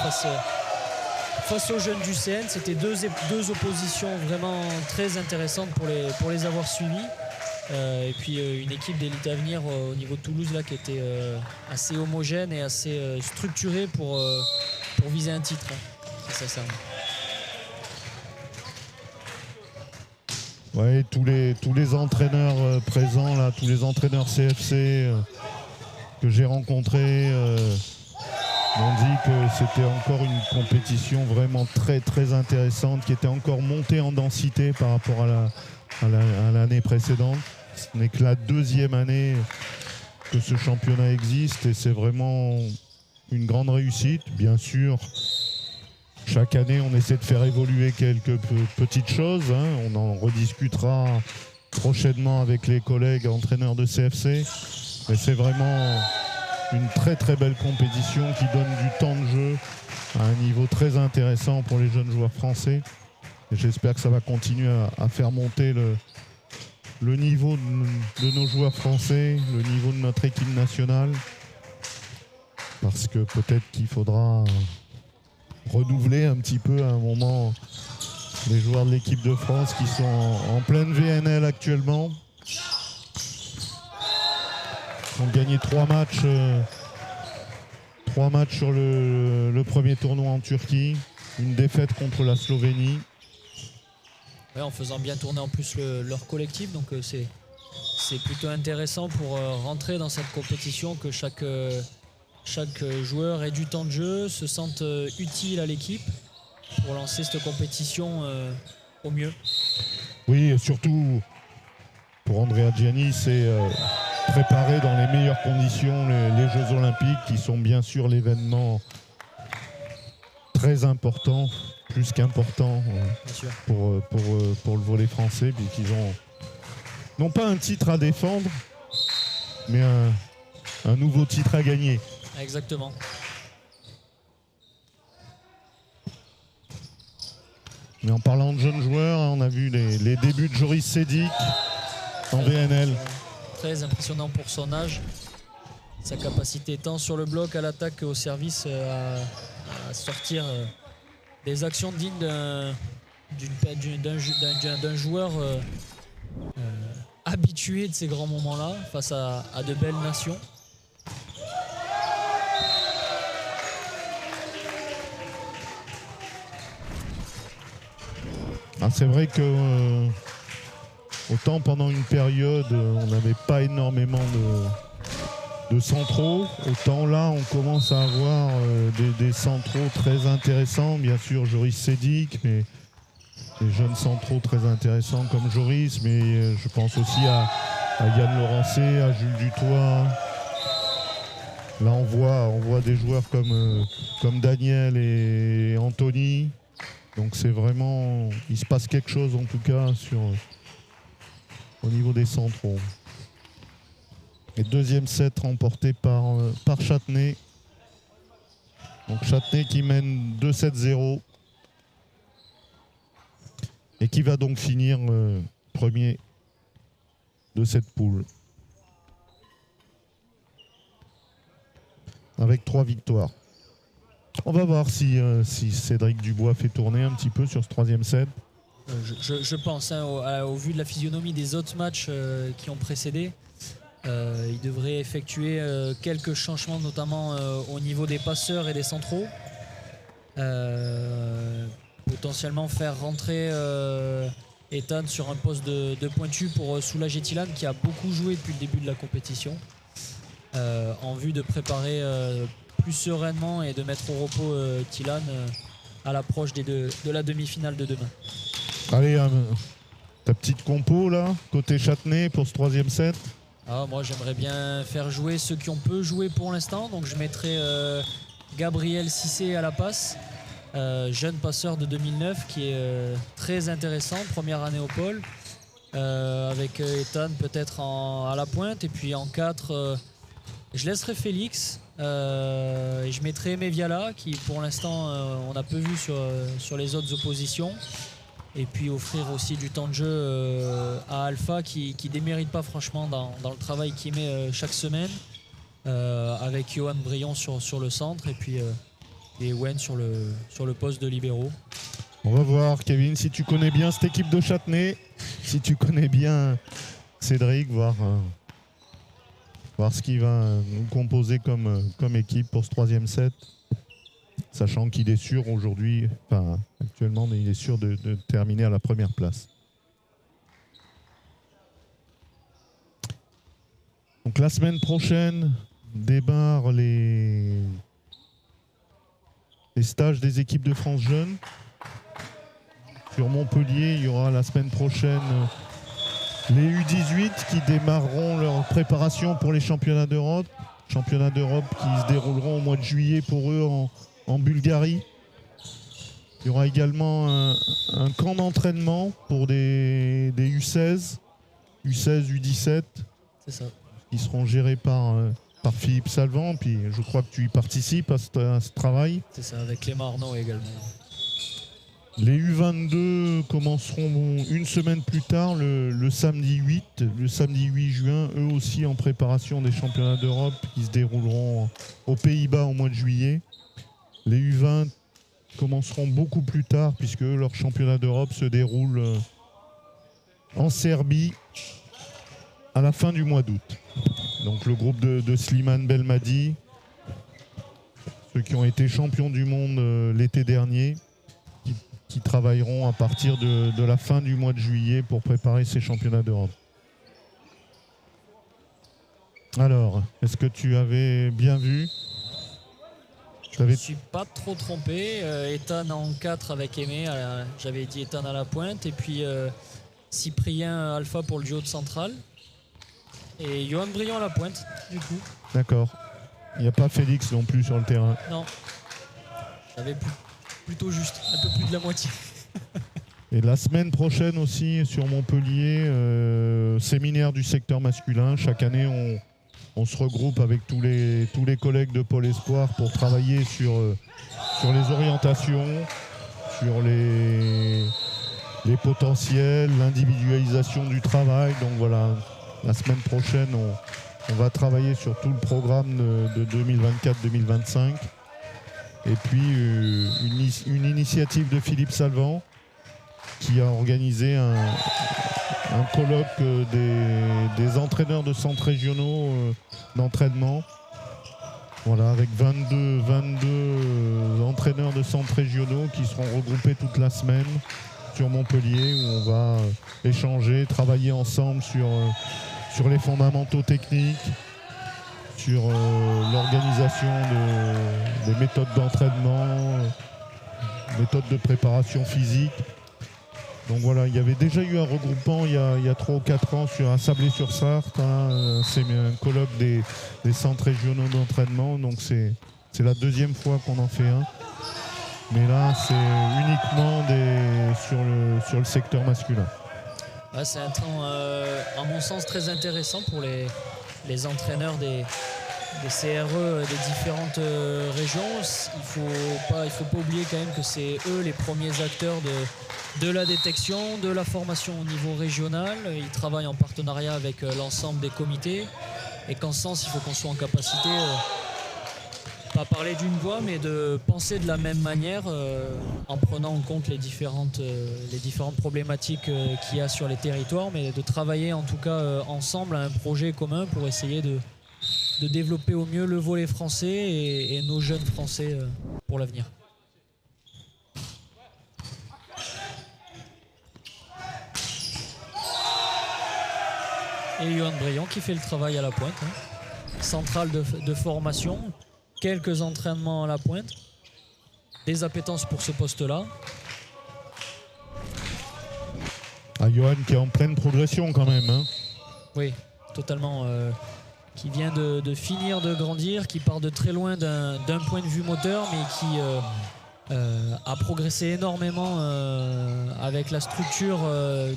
face aux jeunes du CN. C'était deux oppositions vraiment très intéressantes pour les avoir suivis. Et puis une équipe d'élite avenir au niveau de Toulouse là, qui était assez homogène et assez structurée pour viser un titre. C'est ça. Ouais, tous les entraîneurs présents là, tous les entraîneurs CFC que j'ai rencontrés m'ont dit que c'était encore une compétition vraiment très très intéressante, qui était encore montée en densité par rapport à l'année précédente. Ce n'est que la deuxième année que ce championnat existe et c'est vraiment une grande réussite. Bien sûr, chaque année on essaie de faire évoluer quelques petites choses, hein. On en rediscutera prochainement avec les collègues entraîneurs de CFC. Mais c'est vraiment une très très belle compétition qui donne du temps de jeu à un niveau très intéressant pour les jeunes joueurs français. Et j'espère que ça va continuer à faire monter le niveau de nos joueurs français, le niveau de notre équipe nationale. Parce que peut-être qu'il faudra renouveler un petit peu à un moment les joueurs de l'équipe de France qui sont en pleine VNL actuellement. Ils ont gagné 3 matchs sur le premier tournoi en Turquie, une défaite contre la Slovénie. Ouais, en faisant bien tourner en plus leur collectif, donc c'est plutôt intéressant pour rentrer dans cette compétition, que chaque joueur ait du temps de jeu, se sente utile à l'équipe pour lancer cette compétition au mieux. Oui, et surtout pour Andrea Gianni, c'est préparer dans les meilleures conditions les Jeux Olympiques, qui sont bien sûr l'événement très important, plus qu'important pour le volley français, puisqu'ils ont non pas un titre à défendre, mais un nouveau titre à gagner. Exactement. Mais en parlant de jeunes joueurs, on a vu les débuts de Joris Sedik en VNL. Très impressionnant pour son âge. Sa capacité tant sur le bloc, à l'attaque qu'au service à sortir des actions dignes d'un joueur habitué de ces grands moments-là face à de belles nations. Ah, c'est vrai que autant pendant une période on n'avait pas énormément de centraux, autant là on commence à avoir des centraux très intéressants. Bien sûr Joris Sedik, mais des jeunes centraux très intéressants comme Joris, mais je pense aussi à Yann Laurencé, à Jules Dutoit. Là on voit des joueurs comme Daniel et Anthony. Donc c'est vraiment, il se passe quelque chose en tout cas au niveau des centraux. Et deuxième set remporté par Châtenay. Donc Châtenay qui mène 2-7-0 et qui va donc finir premier de cette poule avec 3 victoires. On va voir si Cédric Dubois fait tourner un petit peu sur ce 3e set. Je pense, hein, au vu de la physionomie des autres matchs qui ont précédé, il devrait effectuer quelques changements, notamment au niveau des passeurs et des centraux. Potentiellement faire rentrer Ethan sur un poste de pointu pour soulager Tilan, qui a beaucoup joué depuis le début de la compétition, en vue de préparer plus sereinement et de mettre au repos Tilan à l'approche de la demi-finale de demain. Allez, ta petite compo là, côté Châtenay pour ce 3e set. Moi j'aimerais bien faire jouer ceux qui ont peu joué pour l'instant, donc je mettrai Gabriel Cissé à la passe, jeune passeur de 2009 qui est très intéressant, première année au pôle, avec Ethan peut-être à la pointe, et puis en 4 je laisserai Félix et je mettrai Meviala, qui pour l'instant on a peu vu sur les autres oppositions, et puis offrir aussi du temps de jeu à Alpha qui démérite pas franchement dans le travail qu'il met chaque semaine, avec Johan Brion sur le centre, et puis et Wen sur le poste de libéraux. On va voir, Kevin, si tu connais bien cette équipe de Châtenay, si tu connais bien Cédric, voir ce qu'il va nous composer comme équipe pour ce 3e set. Sachant qu'il est sûr aujourd'hui, enfin actuellement, mais il est sûr de terminer à la première place. Donc la semaine prochaine démarrent les stages des équipes de France Jeunes. Sur Montpellier, il y aura la semaine prochaine les U18 qui démarreront leur préparation pour les championnats d'Europe. Championnats d'Europe qui se dérouleront au mois de juillet pour eux en Bulgarie. Il y aura également un camp d'entraînement pour des U16, U17. C'est ça. Qui seront gérés par Philippe Salvant. Puis je crois que tu y participes à ce travail. C'est ça, avec Clément Arnaud également. Les U22 commenceront une semaine plus tard, le samedi 8 juin, eux aussi en préparation des championnats d'Europe qui se dérouleront aux Pays-Bas au mois de juillet. Les U20 commenceront beaucoup plus tard puisque leur championnat d'Europe se déroule en Serbie à la fin du mois d'août. Donc le groupe de Slimane Belmadi, ceux qui ont été champions du monde l'été dernier, qui travailleront à partir de la fin du mois de juillet pour préparer ces championnats d'Europe. Alors, est-ce que tu avais bien vu? Je ne me suis pas trop trompé. Ethan en 4 avec Aimé. J'avais dit Ethan à la pointe. Et puis Cyprien Alpha pour le duo de central. Et Johan Briand à la pointe, du coup. D'accord. Il n'y a pas Félix non plus sur le terrain. Non. J'avais plutôt juste, un peu plus de la moitié. Et la semaine prochaine aussi, sur Montpellier, séminaire du secteur masculin. Chaque année, on se regroupe avec tous les collègues de Pôle Espoir pour travailler sur les orientations, sur les potentiels, l'individualisation du travail. Donc voilà, la semaine prochaine, on va travailler sur tout le programme de 2024-2025. Et puis une initiative de Philippe Salvant qui a organisé un colloque des entraîneurs de centres régionaux d'entraînement. Voilà, avec 22 entraîneurs de centres régionaux qui seront regroupés toute la semaine sur Montpellier où on va échanger, travailler ensemble sur les fondamentaux techniques, sur l'organisation des méthodes d'entraînement, méthodes de préparation physique. Donc voilà, il y avait déjà eu un regroupement il y a 3 ou 4 ans à Sablé-sur-Sarthe. C'est un colloque des centres régionaux d'entraînement. Donc c'est la 2e fois qu'on en fait un. Mais là, c'est uniquement sur le secteur masculin. Ouais, c'est un temps, à mon sens, très intéressant pour les entraîneurs des CRE des différentes régions. Il faut pas oublier quand même que c'est eux les premiers acteurs de la détection, de la formation au niveau régional. Ils travaillent en partenariat avec l'ensemble des comités. Et qu'en ce sens, il faut qu'on soit en capacité, pas parler d'une voix, mais de penser de la même manière en prenant en compte les différentes problématiques qu'il y a sur les territoires, mais de travailler en tout cas ensemble à un projet commun pour essayer de développer au mieux le volley français et nos jeunes français pour l'avenir. Et Johan Briand qui fait le travail à la pointe. Centrale de formation, quelques entraînements à la pointe, des appétences pour ce poste-là. Johan qui est en pleine progression quand même. Hein. Oui, totalement. Qui vient de finir de grandir, qui part de très loin d'un point de vue moteur, mais qui a progressé énormément avec la structure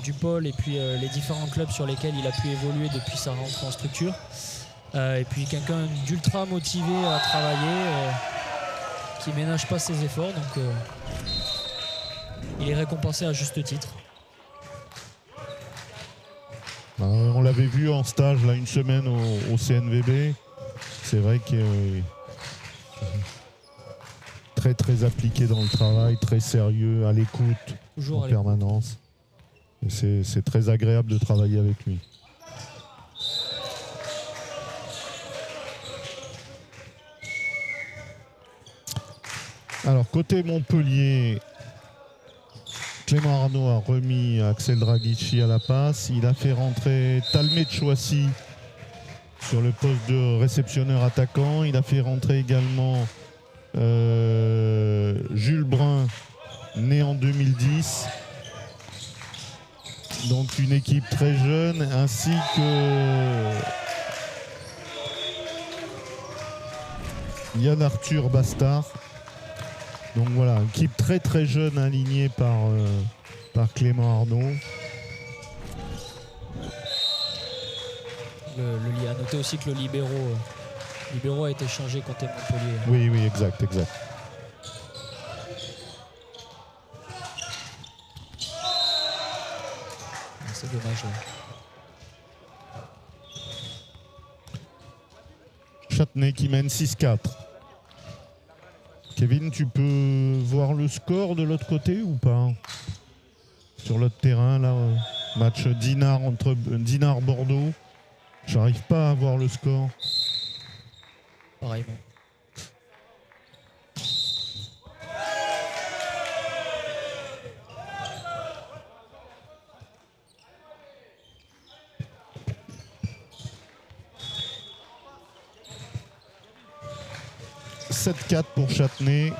du pôle et puis les différents clubs sur lesquels il a pu évoluer depuis sa rentrée en structure. Et puis quelqu'un d'ultra motivé à travailler, qui ménage pas ses efforts, donc il est récompensé à juste titre. On l'avait vu en stage là, une semaine au CNVB. C'est vrai que très très appliqué dans le travail, très sérieux, à l'écoute Toujours en à l'écoute. permanence. Et c'est très agréable de travailler avec lui. Alors côté Montpellier, Clément Arnaud a remis Axel Dragici à la passe. Il a fait rentrer Talmé Chouassi sur le poste de réceptionneur attaquant. Il a fait rentrer également Jules Brun, né en 2010. Donc une équipe très jeune, ainsi que Yann Arthur Bastard. Donc voilà, une équipe très très jeune alignée par Clément Arnaud. À noter aussi que le libéro a été changé côté Montpellier. Oui, oui, exact. C'est dommage. Là. Châtenay qui mène 6-4. Kevin, tu peux voir le score de l'autre côté ou pas? Sur l'autre terrain, là, match Dinard-Bordeaux. J'arrive pas à voir le score. Pareillement. « 7-4 pour Châtenay.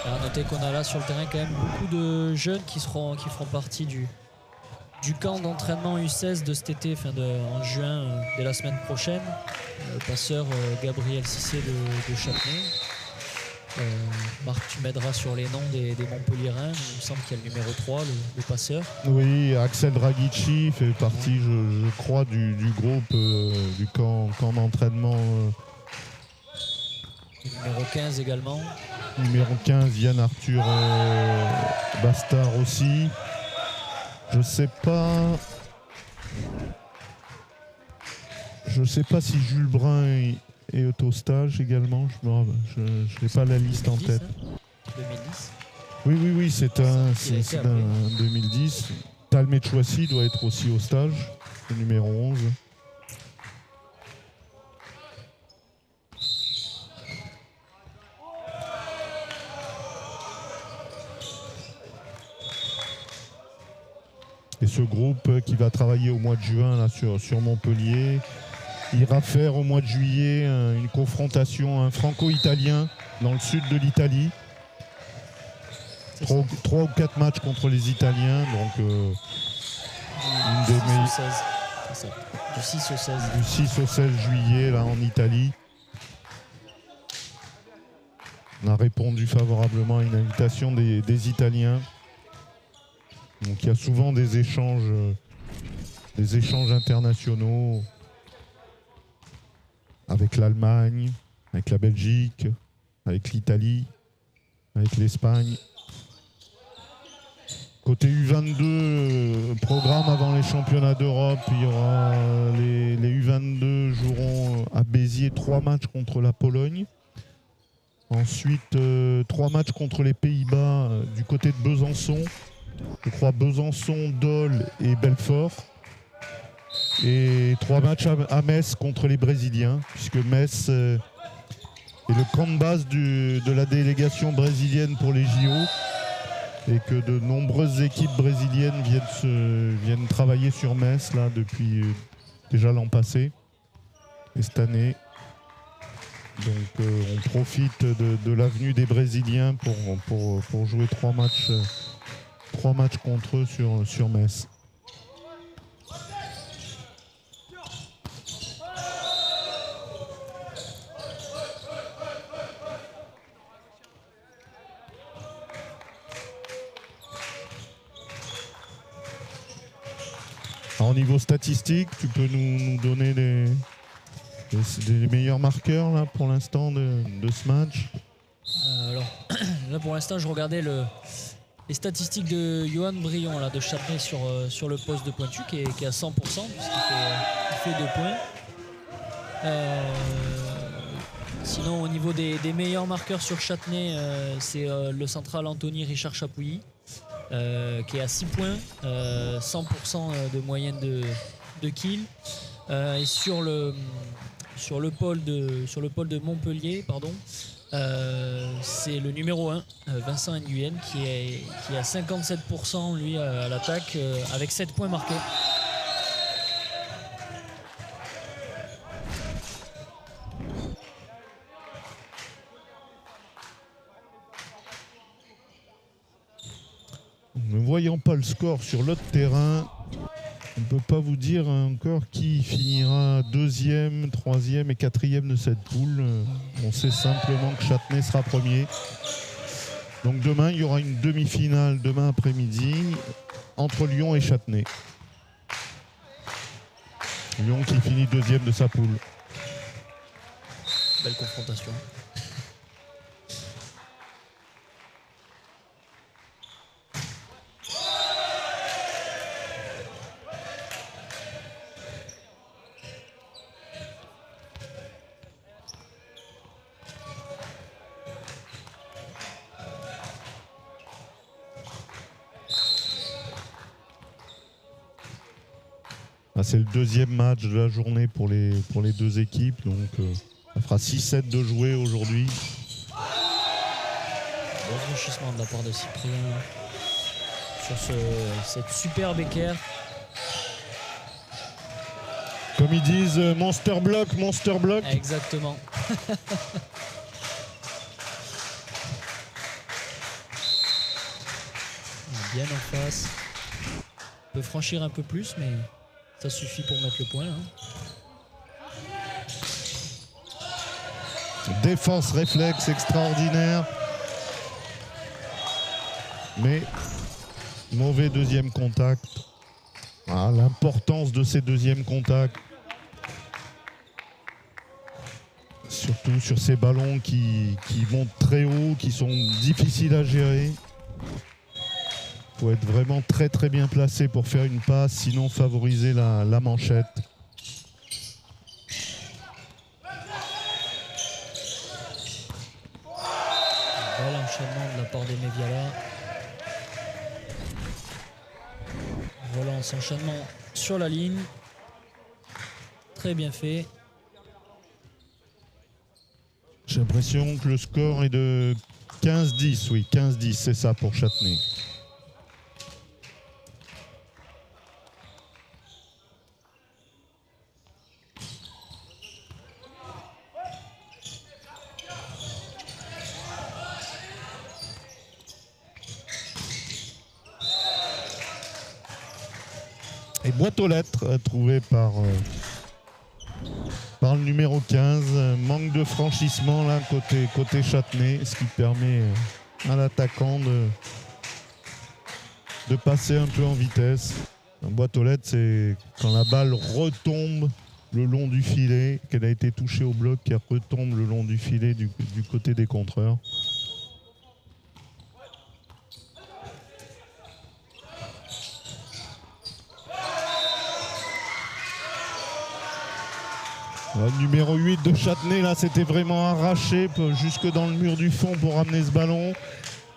À noter qu'on a là sur le terrain quand même beaucoup de jeunes qui feront partie du camp d'entraînement U16 de cet été, en juin, dès la semaine prochaine. Le passeur Gabriel Cissé de Châtenay. Marc, tu m'aideras sur les noms des Montpelliérains. Il me semble qu'il y a le numéro 3, le passeur. Oui, Axel Dragici fait partie, je crois, du groupe, du camp d'entraînement. Le numéro 15 également. Numéro 15, Yann Arthur Bastard aussi. Je sais pas si Jules Brun est au stage également. Je n'ai pas la liste 2010, en tête. Hein 2010. Oui, c'est un été appelé. 2010. Talmé Chouassi doit être aussi au stage, le numéro 11. Et ce groupe qui va travailler au mois de juin là, sur Montpellier ira faire au mois de juillet une confrontation, un franco-italien dans le sud de l'Italie. 3 ou 4 matchs contre les Italiens. Donc une des Du 6 au 16. Du 6 au 16 juillet là, en Italie. On a répondu favorablement à une invitation des Italiens. Donc il y a souvent des échanges internationaux avec l'Allemagne, avec la Belgique, avec l'Italie, avec l'Espagne. Côté U22, programme avant les championnats d'Europe, il y aura les U22 joueront à Béziers 3 matchs contre la Pologne. Ensuite, 3 matchs contre les Pays-Bas du côté de Besançon. Je crois Besançon, Dole et Belfort. Et 3 matchs à Metz contre les Brésiliens, puisque Metz est le camp de base de la délégation brésilienne pour les JO. Et que de nombreuses équipes brésiliennes viennent travailler sur Metz là, depuis déjà l'an passé et cette année. Donc on profite de l'avenue des Brésiliens pour jouer 3 matchs contre eux sur Metz. Alors, au niveau statistique, tu peux nous donner les meilleurs marqueurs là, pour l'instant de ce match? Alors, là pour l'instant, je regardais les statistiques de Johan Brion là, de Châtenay sur le poste de pointu qui est à 100% puisqu'il fait 2 points. Sinon au niveau des meilleurs marqueurs sur Châtenay, c'est le central Anthony Richard Chapouilly qui est à 6 points, 100% de moyenne de kill. Et sur le pôle de Montpellier, pardon, c'est le numéro 1, Vincent Nguyen, qui est à 57% lui à l'attaque avec 7 points marqués. Ne voyant pas le score sur l'autre terrain, on ne peut pas vous dire encore qui finira 2e, 3e et 4e de cette poule. On sait simplement que Châtenay sera premier. Donc demain, il y aura une demi-finale demain après-midi entre Lyon et Châtenay. Lyon qui finit 2e de sa poule. Belle confrontation. C'est le 2e match de la journée pour les 2 équipes. Donc ça fera 6-7 de jouer aujourd'hui. Bon franchissement de la part de Cyprien sur cette superbe équerre. Comme ils disent, Monster Block, Monster Block. Exactement. Bien en face. On peut franchir un peu plus, mais ça suffit pour mettre le point. Défense réflexe extraordinaire. Mais mauvais 2e contact. Ah, l'importance de ces 2e contacts. Surtout sur ces ballons qui montent très haut, qui sont difficiles à gérer. Il faut être vraiment très très bien placé pour faire une passe, sinon favoriser la manchette. Bel enchaînement de la part des Méviala. Relance, enchaînement sur la ligne. Très bien fait. J'ai l'impression que le score est de 15-10. Oui, 15-10, c'est ça pour Châtenay. Et boîte aux lettres trouvée par le numéro 15. Manque de franchissement là côté Châtenay, ce qui permet à l'attaquant de passer un peu en vitesse. Un boîte aux lettres, c'est quand la balle retombe le long du filet, qu'elle a été touchée au bloc, qu'elle retombe le long du filet du côté des contreurs. Le numéro 8 de Châtenay, là, c'était vraiment arraché jusque dans le mur du fond pour ramener ce ballon.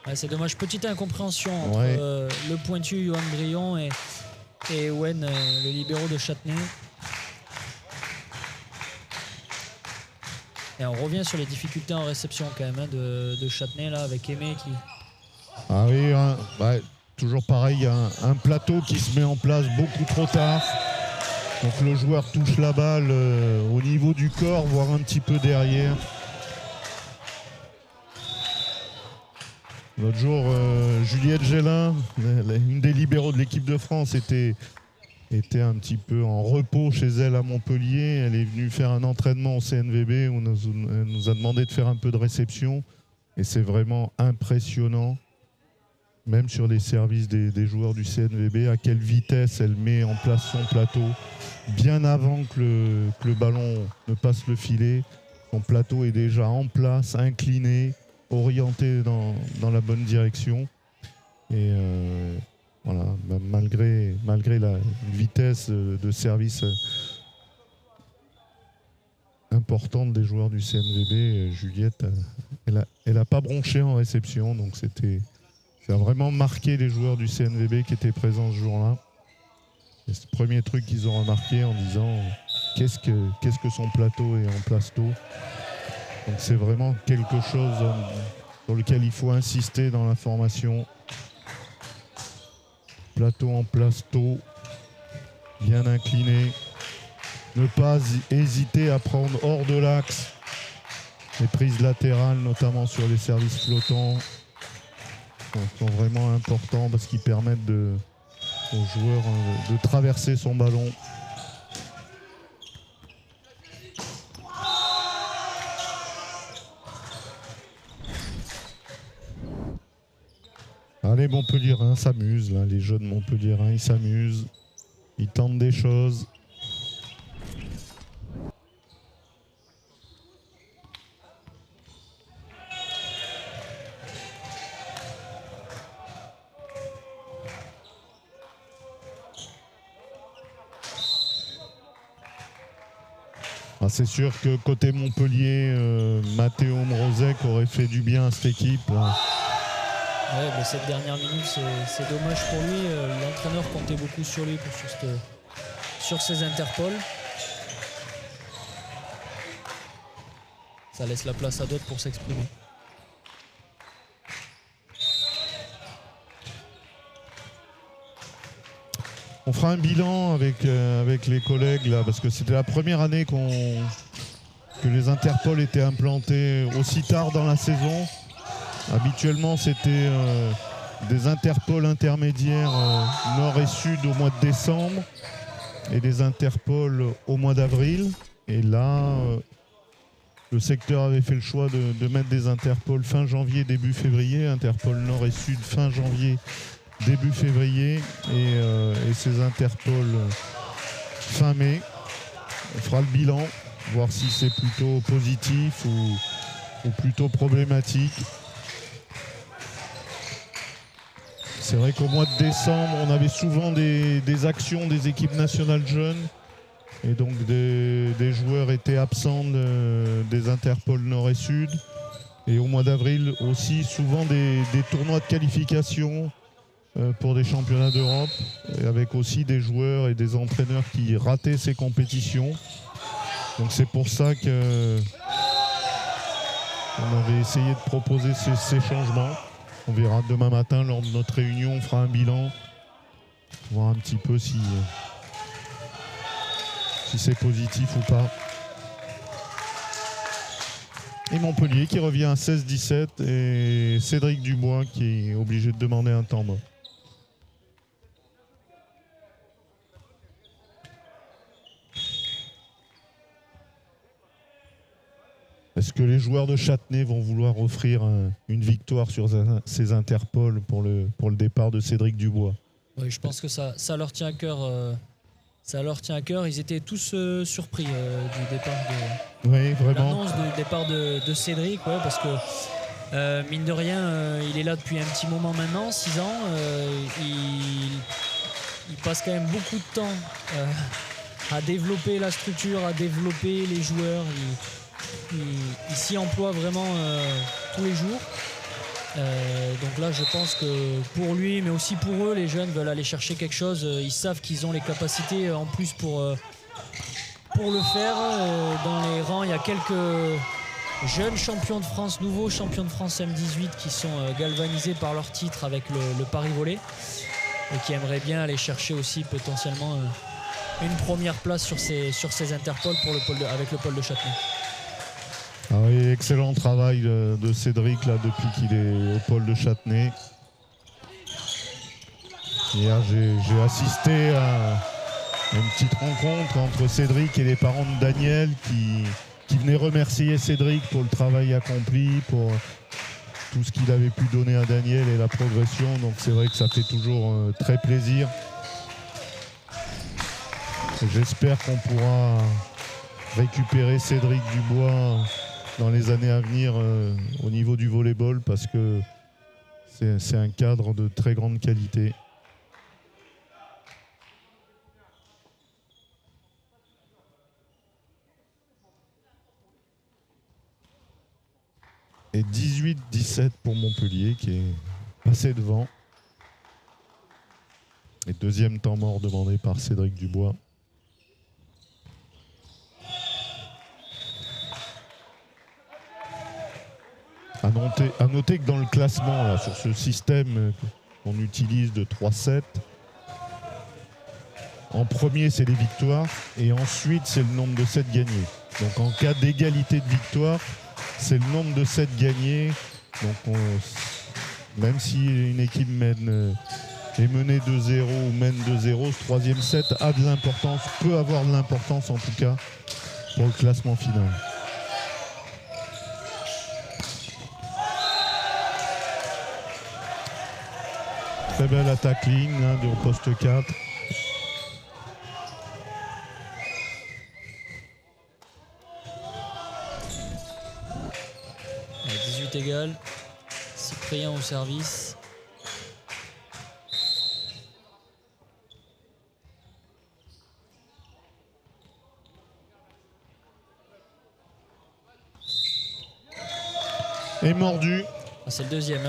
Ouais, c'est dommage, petite incompréhension entre le pointu Johan Brion et Owen, le libéraux de Châtenay. Et on revient sur les difficultés en réception quand même de Châtenay là, avec Aimé qui... Ah oui, toujours pareil, il y a un plateau qui se met en place beaucoup trop tard. Donc le joueur touche la balle au niveau du corps, voire un petit peu derrière. L'autre jour, Juliette Gélin, une des libéraux de l'équipe de France, était un petit peu en repos chez elle à Montpellier. Elle est venue faire un entraînement au CNVB où elle nous a demandé de faire un peu de réception. Et c'est vraiment impressionnant, même sur les services des joueurs du CNVB, à quelle vitesse elle met en place son plateau. Bien avant que le ballon ne passe le filet, son plateau est déjà en place, incliné, orienté dans la bonne direction. Et voilà, malgré la vitesse de service importante des joueurs du CNVB, Juliette, elle a pas bronché en réception, donc ça a vraiment marqué les joueurs du CNVB qui étaient présents ce jour-là. Et c'est le premier truc qu'ils ont remarqué en disant qu'est-ce que son plateau est en plasto. Donc c'est vraiment quelque chose sur lequel il faut insister dans la formation. Plateau en plasto, bien incliné. Ne pas hésiter à prendre hors de l'axe les prises latérales, notamment sur les services flottants, sont vraiment importants parce qu'ils permettent aux joueurs de traverser son ballon. Allez, Montpelliérains s'amusent, là, les jeunes Montpelliérains, ils s'amusent, ils tentent des choses. Ah, c'est sûr que côté Montpellier, Matteo Mrozek aurait fait du bien à cette équipe. Là. Ouais, mais cette dernière minute, c'est dommage pour lui. L'entraîneur comptait beaucoup sur lui sur ses interpoles. Ça laisse la place à d'autres pour s'exprimer. On fera un bilan avec les collègues là, parce que c'était la première année que les interpoles étaient implantés aussi tard dans la saison. Habituellement, c'était des interpoles intermédiaires nord et sud au mois de décembre et des interpoles au mois d'avril. Et là, le secteur avait fait le choix de mettre des interpoles fin janvier, début février, interpole nord et sud fin janvier, début février et ces interpoles fin mai. On fera le bilan, voir si c'est plutôt positif ou plutôt problématique. C'est vrai qu'au mois de décembre, on avait souvent des actions des équipes nationales jeunes et donc des joueurs étaient absents des interpoles nord et sud. Et au mois d'avril aussi, souvent des tournois de qualification pour des championnats d'Europe, avec aussi des joueurs et des entraîneurs qui rataient ces compétitions. Donc c'est pour ça que on avait essayé de proposer ces changements. On verra demain matin lors de notre réunion, on fera un bilan, voir un petit peu si c'est positif ou pas. Et Montpellier qui revient à 16-17 et Cédric Dubois qui est obligé de demander un temps mort. Est-ce que les joueurs de Châtenay vont vouloir offrir une victoire sur ces interpoles pour le départ de Cédric Dubois? Oui, je pense que ça leur tient à cœur. Ça leur tient à cœur. Ils étaient tous surpris du départ oui, vraiment. L'annonce du départ de Cédric, ouais, parce que mine de rien, il est là depuis un petit moment maintenant, 6 ans. Il passe quand même beaucoup de temps à développer la structure, à développer les joueurs. Il s'y emploie vraiment tous les jours. Donc là, je pense que pour lui, mais aussi pour eux, les jeunes veulent aller chercher quelque chose. Ils savent qu'ils ont les capacités en plus pour le faire. Dans les rangs, il y a quelques jeunes champions de France, nouveaux champions de France M18 qui sont galvanisés par leur titre avec le Paris Volley et qui aimeraient bien aller chercher aussi potentiellement une première place sur ces interpoles avec le pôle de Châtenay. Ah oui, excellent travail de Cédric là, depuis qu'il est au pôle de Châtenay. Hier, j'ai assisté à une petite rencontre entre Cédric et les parents de Daniel qui venaient remercier Cédric pour le travail accompli, pour tout ce qu'il avait pu donner à Daniel et la progression. Donc c'est vrai que ça fait toujours très plaisir. J'espère qu'on pourra récupérer Cédric Dubois dans les années à venir au niveau du volleyball parce que C'est un cadre de très grande qualité. Et 18-17 pour Montpellier qui est passé devant. Et deuxième temps mort demandé par Cédric Dubois. À noter que dans le classement, là, sur ce système qu'on utilise de 3-7, en premier c'est les victoires et ensuite c'est le nombre de sets gagnés. Donc en cas d'égalité de victoires, c'est le nombre de sets gagnés. Donc même si une équipe est menée 2-0 ou mène 2-0, ce troisième set a de l'importance, peut avoir de l'importance en tout cas pour le classement final. Très belle attaque ligne de poste 4. Ouais, 18 égales. Cyprien au service. Et mordu. Ah, c'est le deuxième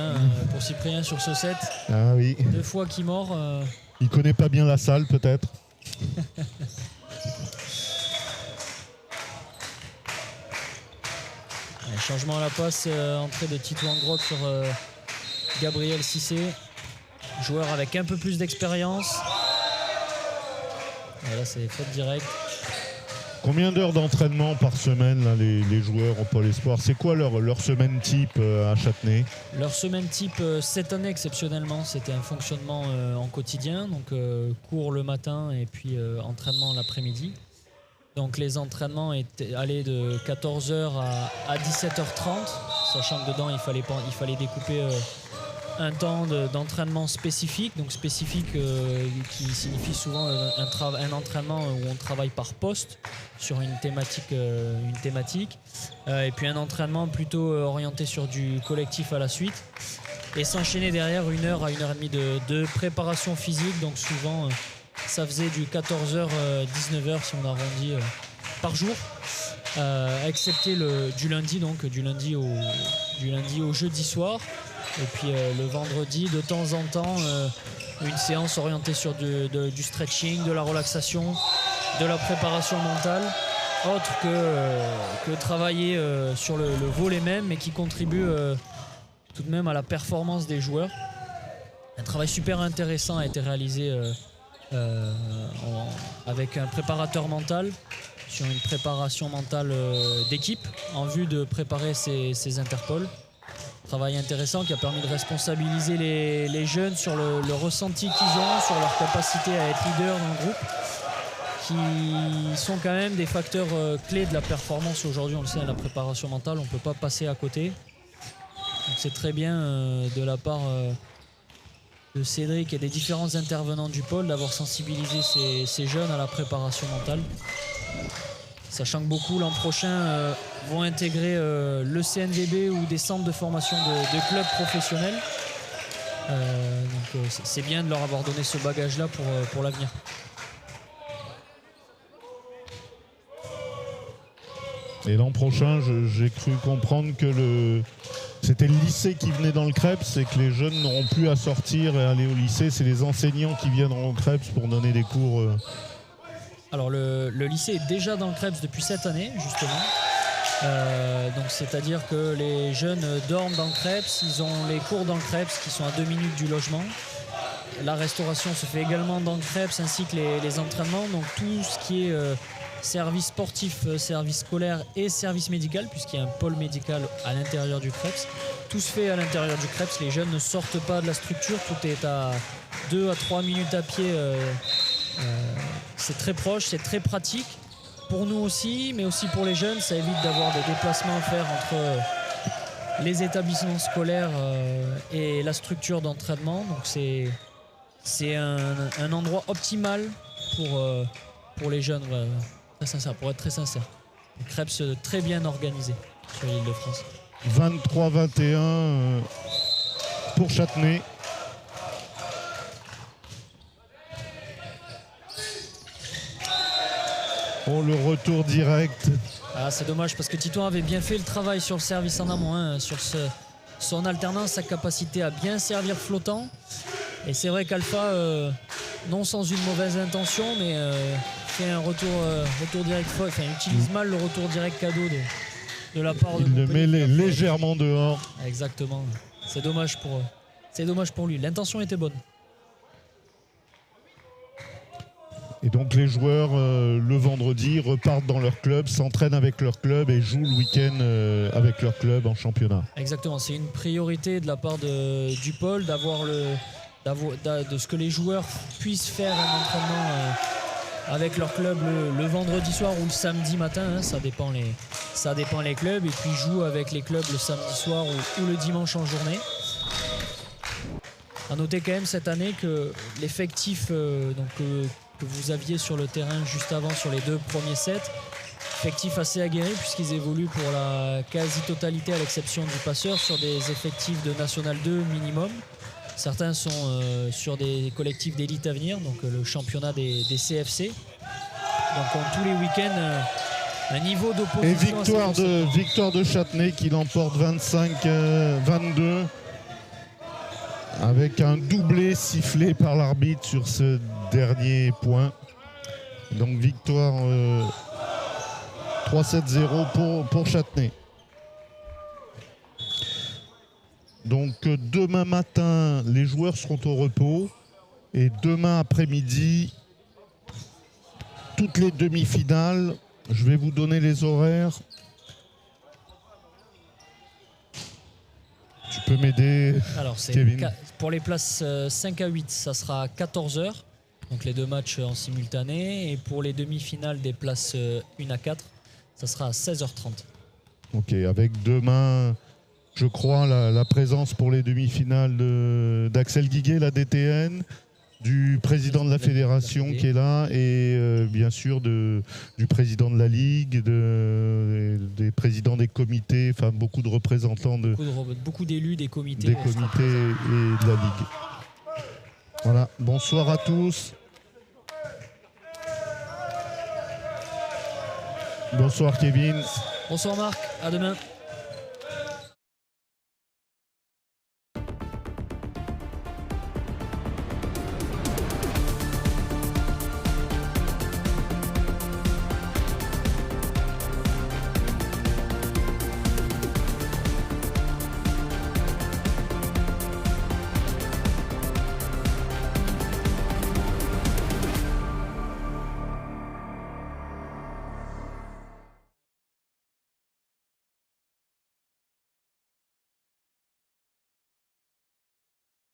pour Cyprien sur ce set. Ah oui. 2 fois qu'il mord. Il connaît pas bien la salle peut-être. Changement à la passe, entrée de Tito Angrot sur Gabriel Cissé. Joueur avec un peu plus d'expérience. Là c'est faute directe. Combien d'heures d'entraînement par semaine là, les joueurs au Pôle Espoir? C'est quoi leur semaine type à Châtenay? Leur semaine type, cette année exceptionnellement, c'était un fonctionnement en quotidien. Donc cours le matin et puis entraînement l'après-midi. Donc les entraînements allaient de 14h à 17h30, sachant que dedans il fallait découper un temps d'entraînement spécifique, donc spécifique qui signifie souvent un entraînement où on travaille par poste sur une thématique, et puis un entraînement plutôt orienté sur du collectif à la suite, et s'enchaîner derrière 1 heure à 1 heure et demie de préparation physique, donc souvent ça faisait du 14h 19h si on arrondit par jour, excepté du lundi au jeudi soir. Et puis le vendredi, de temps en temps, une séance orientée sur du stretching, de la relaxation, de la préparation mentale, autre que travailler sur le volet même, mais qui contribue tout de même à la performance des joueurs. Un travail super intéressant a été réalisé avec un préparateur mental, sur une préparation mentale d'équipe, en vue de préparer ces interpoles. Travail intéressant qui a permis de responsabiliser les jeunes sur le ressenti qu'ils ont, sur leur capacité à être leader dans le groupe, qui sont quand même des facteurs clés de la performance aujourd'hui. On le sait, à la préparation mentale, on ne peut pas passer à côté. Donc c'est très bien de la part de Cédric et des différents intervenants du pôle d'avoir sensibilisé ces jeunes à la préparation mentale. Sachant que beaucoup l'an prochain vont intégrer le CNDB ou des centres de formation de clubs professionnels. Donc c'est bien de leur avoir donné ce bagage-là pour l'avenir. Et l'an prochain, j'ai cru comprendre que c'était le lycée qui venait dans le Krebs et que les jeunes n'auront plus à sortir et aller au lycée. C'est les enseignants qui viendront au Krebs pour donner des cours. Alors le lycée est déjà dans le Krebs depuis cette année justement. Donc c'est-à-dire que les jeunes dorment dans le Krebs, ils ont les cours dans le Krebs qui sont à 2 minutes du logement. La restauration se fait également dans le Krebs ainsi que les entraînements. Donc tout ce qui est service sportif, service scolaire et service médical, puisqu'il y a un pôle médical à l'intérieur du Krebs. Tout se fait à l'intérieur du Krebs. Les jeunes ne sortent pas de la structure, tout est à 2 à 3 minutes à pied. C'est très proche, c'est très pratique pour nous aussi, mais aussi pour les jeunes. Ça évite d'avoir des déplacements à faire entre les établissements scolaires et la structure d'entraînement. Donc c'est un endroit optimal pour les jeunes, très sincère, pour être très sincère. Le Krebs très bien organisé sur l'Île-de-France. 23-21 pour Châtenay. Oh, le retour direct. Ah, c'est dommage parce que Titouan avait bien fait le travail sur le service en amont, hein, sur son alternance, sa capacité à bien servir flottant. Et c'est vrai qu'Alpha, non sans une mauvaise intention, mais fait un retour direct faux, enfin, utilise mal le retour direct cadeau de la part de Il le met Montpellier. légèrement dehors. Exactement. C'est dommage pour lui. L'intention était bonne. Et donc les joueurs, le vendredi, repartent dans leur club, s'entraînent avec leur club et jouent le week-end avec leur club en championnat. Exactement. C'est une priorité de la part du pôle de ce que les joueurs puissent faire un entraînement avec leur club le vendredi soir ou le samedi matin, hein, ça dépend les clubs, et puis jouent avec les clubs le samedi soir ou le dimanche en journée. A noter quand même cette année que l'effectif que vous aviez sur le terrain juste avant sur les 2 premiers sets, effectif assez aguerri puisqu'ils évoluent pour la quasi-totalité à l'exception du passeur sur des effectifs de National 2 minimum. Certains sont sur des collectifs d'élite à venir, donc le championnat des CFC. Donc tous les week-ends, un niveau d'opposition. Et victoire de Châtenay qui l'emporte 25-22 avec un doublé sifflé par l'arbitre sur ce dernier point. Donc victoire 3-7-0 pour Châtenay. Donc demain matin, les joueurs seront au repos. Et demain après-midi, toutes les demi-finales. Je vais vous donner les horaires. Tu peux m'aider, Alors, Kevin? Pour les places 5 à 8, ça sera à 14h. Donc les 2 matchs en simultané. Et pour les demi-finales des places 1 à 4, ça sera à 16h30. Ok, avec demain, je crois, la présence pour les demi-finales d'Axel Guiguet, la DTN, du président de la fédération qui est là, et bien sûr du président de la Ligue, des présidents des comités, enfin beaucoup de représentants beaucoup d'élus des comités. et de la Ligue. Voilà, bonsoir à tous. Bonsoir Kevin. Bonsoir Marc, à demain.